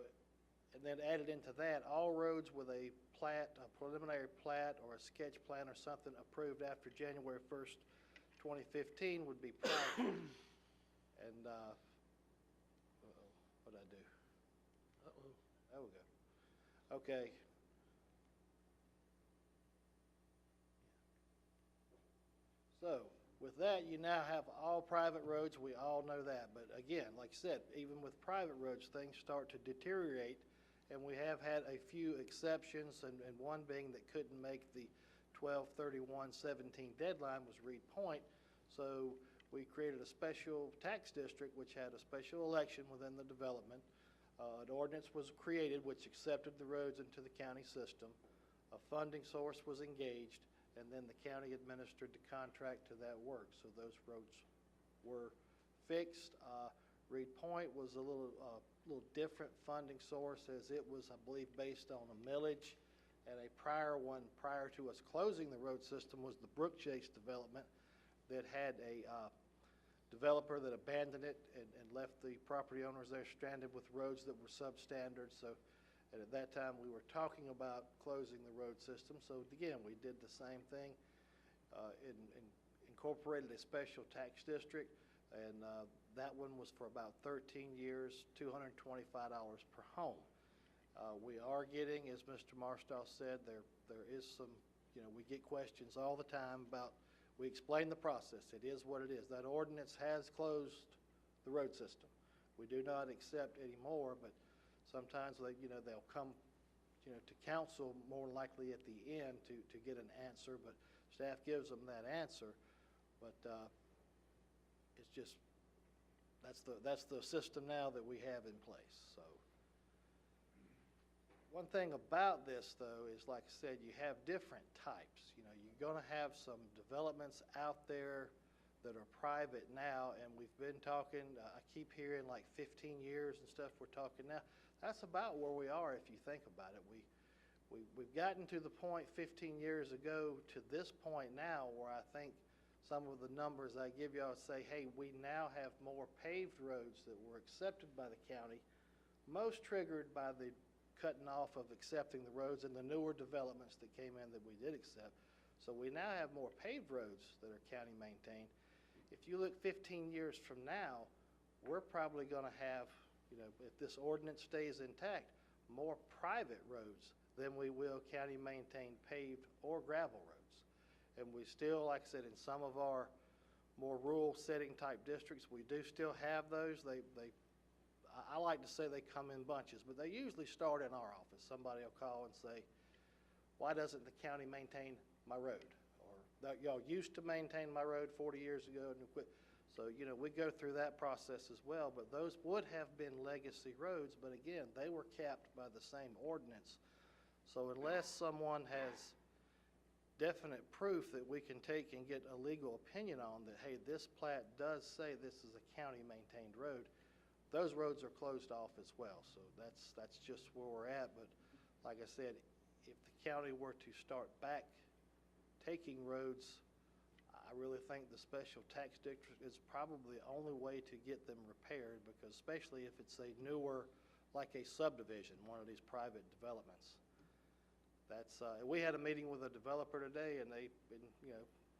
and then added into that, all roads with a plat, a preliminary plat or a sketch plan or something approved after January 1st, 2015 would be private. And, what'd I do? Uh-oh. There we go. Okay. So, with that, you now have all private roads. We all know that. But again, like I said, even with private roads, things start to deteriorate. And we have had a few exceptions, and one being that couldn't make the 12/31/17 deadline was Reed Point. So we created a special tax district, which had a special election within the development. An ordinance was created which accepted the roads into the county system. A funding source was engaged, and then the county administered the contract to that work. So those roads were fixed. Reed Point was a little different funding source, as it was, I believe, based on a millage. And a prior one, prior to us closing the road system, was the Brook Chase development that had a developer that abandoned it and left the property owners there stranded with roads that were substandard. So and at that time, we were talking about closing the road system. So again, we did the same thing, incorporated a special tax district, and that one was for about 13 years, $225 per home. We are getting, as Mr. Marstall said, there is some, we get questions all the time about, we explain the process. It is what it is. That ordinance has closed the road system. We do not accept any more, but sometimes they'll come, to council more likely at the end to get an answer, but staff gives them that answer. But it's just, that's the system now that we have in place, so. One thing about this, though, is like I said, you have different types. You're going to have some developments out there that are private now, and we've been talking, I keep hearing like 15 years and stuff we're talking now. That's about where we are if you think about it. We've gotten to the point 15 years ago to this point now where I think some of the numbers I give y'all say, hey, we now have more paved roads that were accepted by the county, most triggered by the cutting off of accepting the roads and the newer developments that came in that we did accept. So we now have more paved roads that are county maintained. If you look 15 years from now, we're probably going to have, if this ordinance stays intact, more private roads than we will county maintained paved or gravel roads. And we still, like I said, in some of our more rural setting type districts, we do still have those. I like to say they come in bunches, but they usually start in our office. Somebody will call and say, why doesn't the county maintain my road? Or y'all used to maintain my road 40 years ago and quit. So, we go through that process as well, but those would have been legacy roads, but again, they were capped by the same ordinance. So unless someone has definite proof that we can take and get a legal opinion on that, hey, this plat does say this is a county maintained road, those roads are closed off as well. So that's just where we're at. But like I said, if the county were to start back taking roads, I really think the special tax district is probably the only way to get them repaired, because especially if it's a newer, like a subdivision, one of these private developments. We had a meeting with a developer today, and they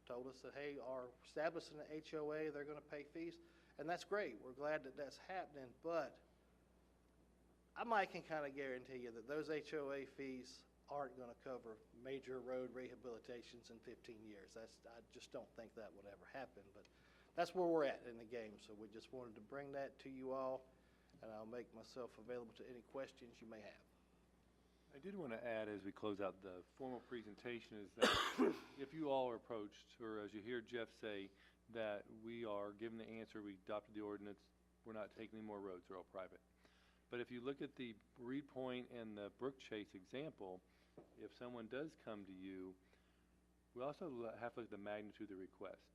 told us that, hey, are establishing an HOA, they're going to pay fees. And that's great. We're glad that that's happening, but I can kind of guarantee you that those HOA fees aren't going to cover major road rehabilitations in 15 years. I just don't think that would ever happen, but that's where we're at in the game. So we just wanted to bring that to you all, and I'll make myself available to any questions you may have. I did want to add, as we close out the formal presentation, is that if you all are approached, or as you hear Jeff say, that we are given the answer, we adopted the ordinance, we're not taking any more roads, they're all private. But if you look at the Reed Point and the Brook Chase example, if someone does come to you, we also have to look at the magnitude of the request.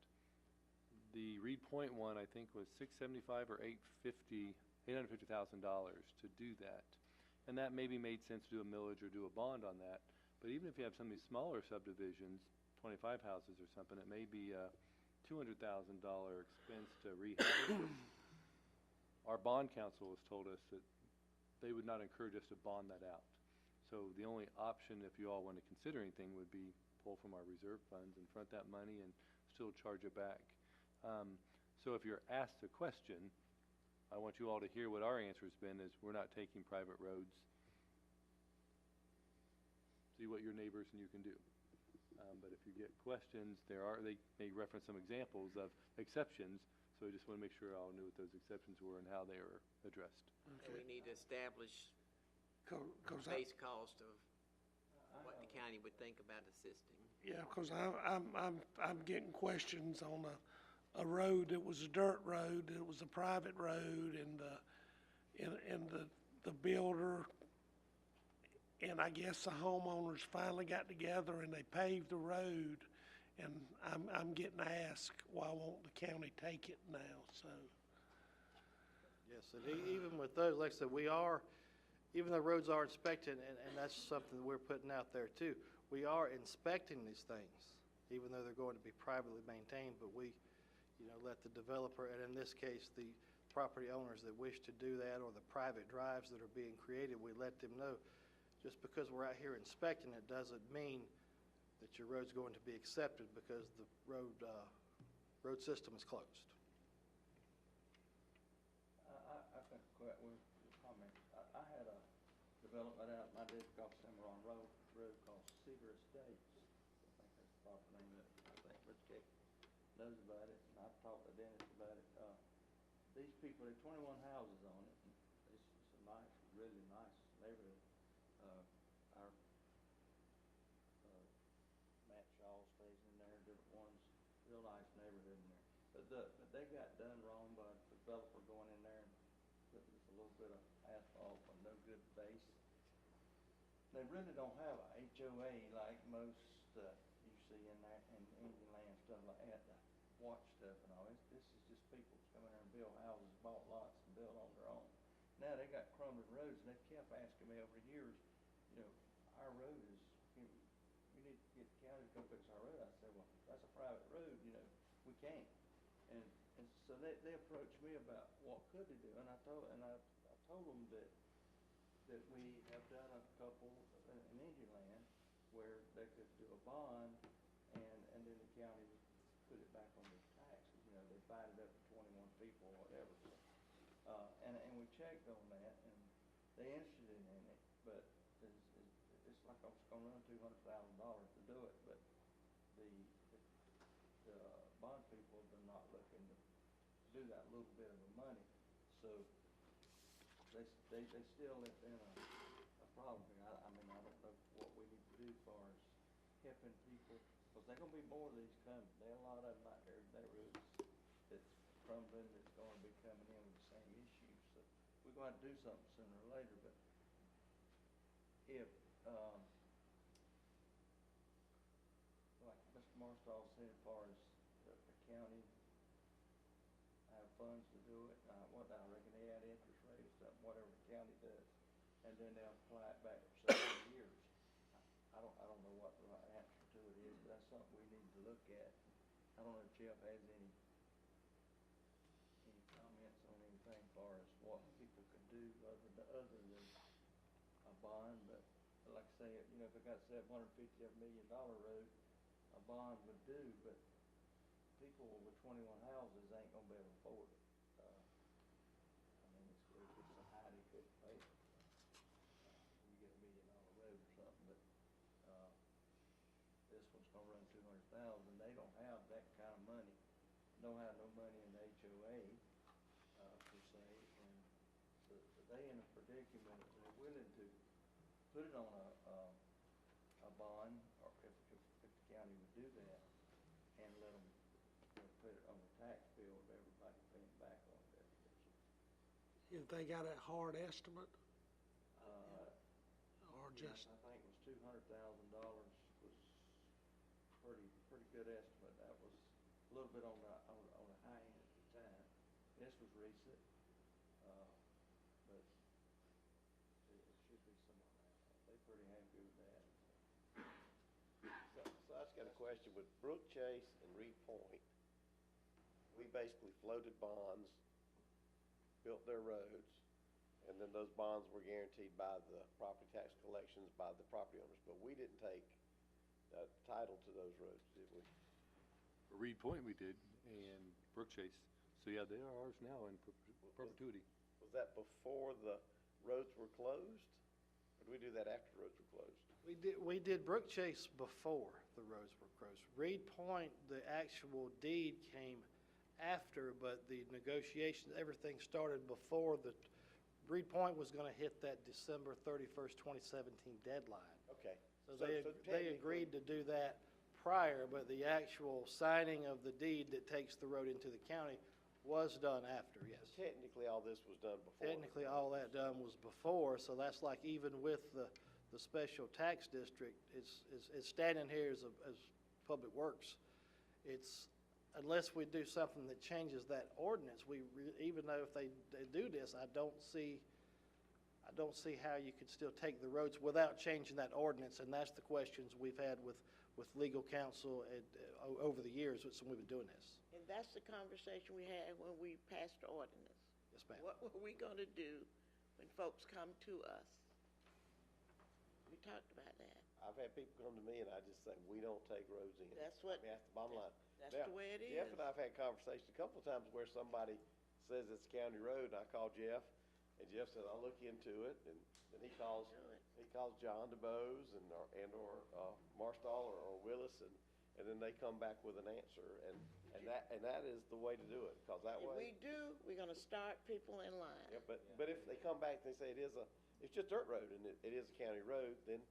The Reed Point one, I think, was $675,000 or $850,000 to do that. And that maybe made sense to do a millage or do a bond on that. But even if you have some of these smaller subdivisions, 25 houses or something, it may be $200,000 expense to rehab it. Our bond counsel has told us that they would not encourage us to bond that out. So the only option, if you all want to consider anything, would be pull from our reserve funds and front that money and still charge it back. So if you're asked a question, I want you all to hear what our answer has been, is we're not taking private roads. See what your neighbors and you can do. But if you get questions, they may reference some examples of exceptions, so we just want to make sure all knew what those exceptions were and how they were addressed. And we need to establish base cost of what the county would think about assisting. Yeah, because I'm getting questions on a road that was a dirt road, that was a private road, and the builder and I guess the homeowners finally got together and they paved the road, and I'm getting asked, why won't the county take it now, so. Yes, and even with those, like I said, even though roads are inspected, and that's something that we're putting out there too, we are inspecting these things, even though they're going to be privately maintained, but we, let the developer, and in this case, the property owners that wish to do that, or the private drives that are being created, we let them know. Just because we're out here inspecting it doesn't mean that your road's going to be accepted because the road system is closed. I think with comment. I had a development out in my district off Cimarron Road called Seaver Estates. I think that's the proper name of it. I think Rich Keck knows about it, and I've talked to Dennis about it. These people, there are 21 houses on it. And it's a nice, really nice neighborhood. Our but they got done wrong by the developer going in there and putting just a little bit of asphalt with no good base. They really don't have a HOA like most, you see in that, in Indian land, stuff like that, the watch stuff and all. This is just people that's come in there and build houses, bought lots and built on their own. Now they got crumbling roads, and they kept asking me over the years, you know, our road is, we need to get the county to come fix our road. I said, well, that's a private road, you know, we can't. And so they approached me about what could they do, and I told them that we have done a couple in Indian land where they could do a bond, and then the county would put it back on their taxes. You know, they divide it up to 21 people or whatever. So, and we checked on that, and they interested in it, but it's like I was going to run $200,000 to do it, but the bond people are not looking to do that little bit of the money, so they still live in a problem here. I mean, I don't know what we need to do as far as helping people, because there's gonna be more of these coming. There are a lot of them out there in neighborhoods that's crumbling, that's gonna be coming in with the same issues, so we're gonna have to do something sooner or later, but if, like Mr. Marstall said, as far as the county have funds to do it, I reckon they add interest rates, something, whatever the county does, and then they'll apply it back for several years. I don't know what the right answer to it is, but that's something we need to look at. I don't know if Jeff has any comments on anything as far as what people can do other than a bond, but like I say, you know, if it got $750 million road, a bond would do, but people with 21 houses ain't gonna be able to afford it. I mean, it's so high they couldn't pay it. You get $1 million road or something, but, this one's gonna run 200,000. They don't have that kind of money. Don't have no money in the HOA, per se, and so they in a predicament, and they're willing to put it on a bond, or if the county would do that, and let them, you know, put it on the tax bill of everybody paying back on it. If they got a hard estimate, or Yeah, just, I think it was $200,000 was pretty good estimate. That was a little bit on the high end at the time. This was recent, but it should be somewhere around that. They're pretty happy with that. So I just got a question. With Brook Chase and Reed Point, we basically floated bonds, built their roads, and then those bonds were guaranteed by the property tax collections by the property owners, but we didn't take title to those roads, did we? For Reed Point we did, and Brook Chase. So yeah, they are ours now in perpetuity. Was that before the roads were closed, or did we do that after the roads were closed? We did Brook Chase before the roads were closed. Reed Point, the actual deed came after, but the negotiations, everything started before the, Reed Point was gonna hit that December 31st, 2017 deadline. Okay. So they agreed to do that prior, but the actual signing of the deed that takes the road into the county was done after, yes. Technically, all this was done before. Technically, all that done was before, so that's like even with the special tax district, it's standing here as Public Works. It's, unless we do something that changes that ordinance, even though if they do this, I don't see how you could still take the roads without changing that ordinance, and that's the questions we've had with legal counsel over the years since we've been doing this. And that's the conversation we had when we passed the ordinance. Yes, ma'am. What were we gonna do when folks come to us? We talked about that. I've had people come to me and I just say, we don't take roads in. That's what- I mean, that's the bottom line. That's Now, the way it Jeff is. and I've had conversations a couple of times where somebody says it's county road, and I call Jeff, and Jeff says, I'll look into it, and then he calls John DeBose or Marstall or Willis, and then they come back with an answer, and that is the way to do it, because that If way. we do, we're gonna start people in line. Yeah, but if they come back and they say it's just dirt road and it is a county road, then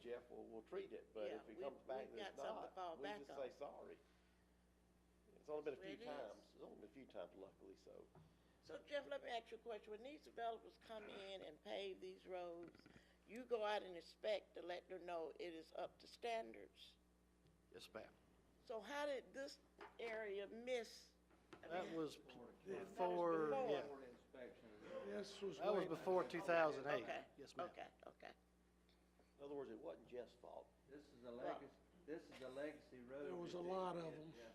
Jeff will treat it. But Yeah, if he we- comes back we've and it's got something to not, fall we back just on. say sorry. It's only been a few It is. times. It's only been a few times, luckily, so. So Jeff, let me ask you a question. When these developers come in and pave these roads, you go out and inspect to let them know it is up to standards? Yes, ma'am. So how did this area miss? That was before. before, yeah. This was That was way before 2008. Okay, Yes, ma'am. okay, okay. In other words, it wasn't Jeff's fault. This is a legacy road. There was that a lot didn't of get- them. yeah,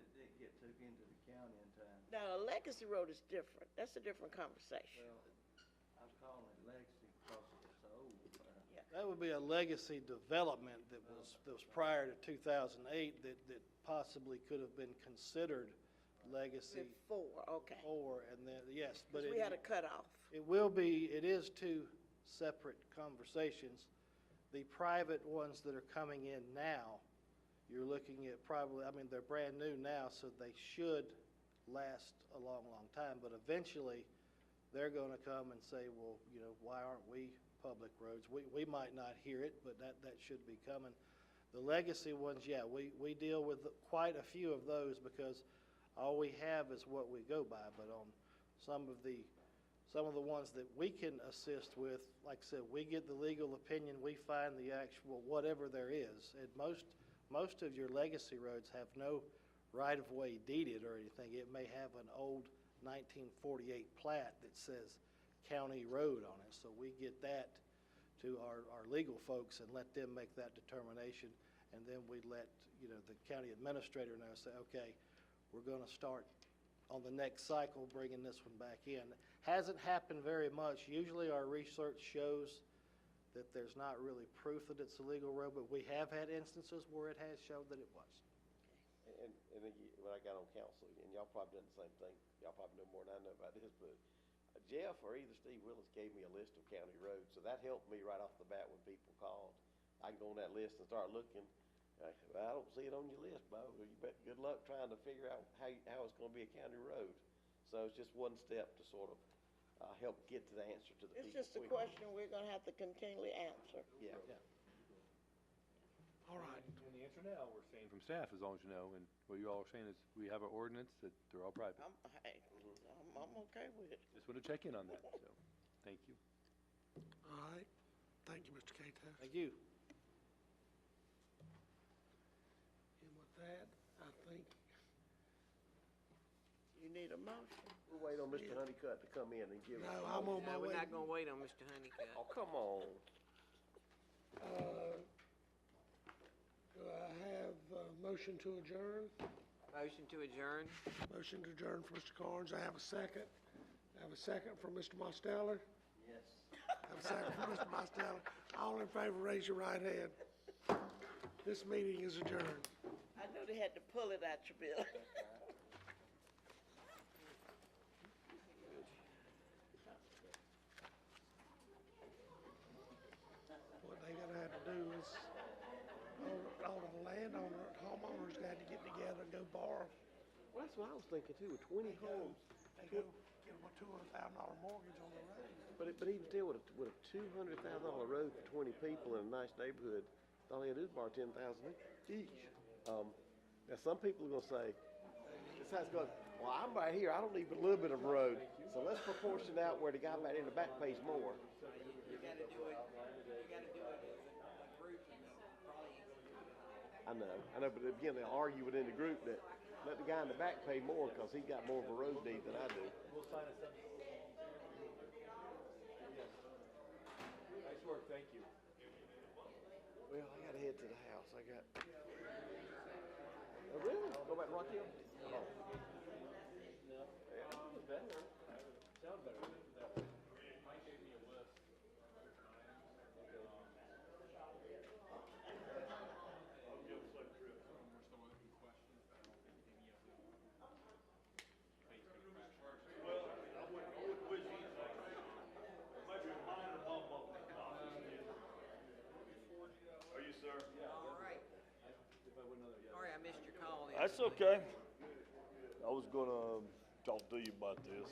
that didn't get took into the county in time. Now, a legacy road is different. That's a different conversation. Well, I'm calling it legacy because it's old. That would be a legacy development that was prior to 2008 that possibly could have been considered legacy Before, okay. before, and then, yes, but Because we had a cutoff. it is two separate conversations. The private ones that are coming in now, you're looking at probably, I mean, they're brand new now, so they should last a long, long time, but eventually, they're gonna come and say, well, you know, why aren't we public roads? We might not hear it, but that should be coming. The legacy ones, yeah, we deal with quite a few of those because all we have is what we go by, but on some of the ones that we can assist with, like I said, we get the legal opinion, we find the actual whatever there is. And most of your legacy roads have no right-of-way deeded or anything. It may have an old 1948 plat that says county road on it. So we get that to our legal folks and let them make that determination. And then we let, you know, the county administrator know, say, okay, we're going to start on the next cycle bringing this one back in. Hasn't happened very much. Usually our research shows that there's not really proof that it's a legal road, but we have had instances where it has showed that it was. And then when I got on council, and y'all probably done the same thing, y'all probably know more than I know about this, but Jeff or either Steve Willis gave me a list of county roads, so that helped me right off the bat when people called. I can go on that list and start looking. Well, I don't see it on your list, Bo. You bet. Good luck trying to figure out how it's going to be a county road. So it's just one step to sort of help get to the answer to the It's people. just a question we're gonna have to continually answer. Yeah. All right. And the answer now, we're saying from staff, as long as you know, and what you all are saying is, we have an ordinance that they're all private. I'm okay with it. Just want to check in on that, so, thank you. All right. Thank you, Mr. Cato. Thank you. And with that, I think You need a motion. We'll wait on Mr. Honeycutt to come in and give us. No, I'm on my No, we're way. not gonna wait on Mr. Honeycutt. Oh, come on. Do I have a motion to adjourn? Motion to adjourn? Motion to adjourn for Mr. Carnes. I have a second. I have a second from Mr. Mosteller. Yes. I have a second from Mr. Mosteller. All in favor, raise your right hand. This meeting is adjourned. I know they had to pull it out your bill. What they gonna have to do is, all the homeowners got to get together and go borrow. Well, that's what I was thinking too, with 20 homes. They go get them a $200,000 mortgage on the road. But even still, with a $200,000 road for 20 people in a nice neighborhood, all they had to do is borrow $10,000 each. Now, some people are gonna say, this house goes, well, I'm right here, I don't need but a little bit of road. So let's proportion out where the guy back in the back pays more. You gotta do it as a group and probably. I know, but again, they'll argue within the group that let the guy in the back pay more because he got more of a road deed than I do. Nice work, thank you. Well, I gotta head to the house. I got. Oh, really? Go back to Rock Hill? Oh. Sound better. Mike gave me a list. Are you, sir? All right. Sorry, I missed your call. That's okay. I was gonna talk to you about this.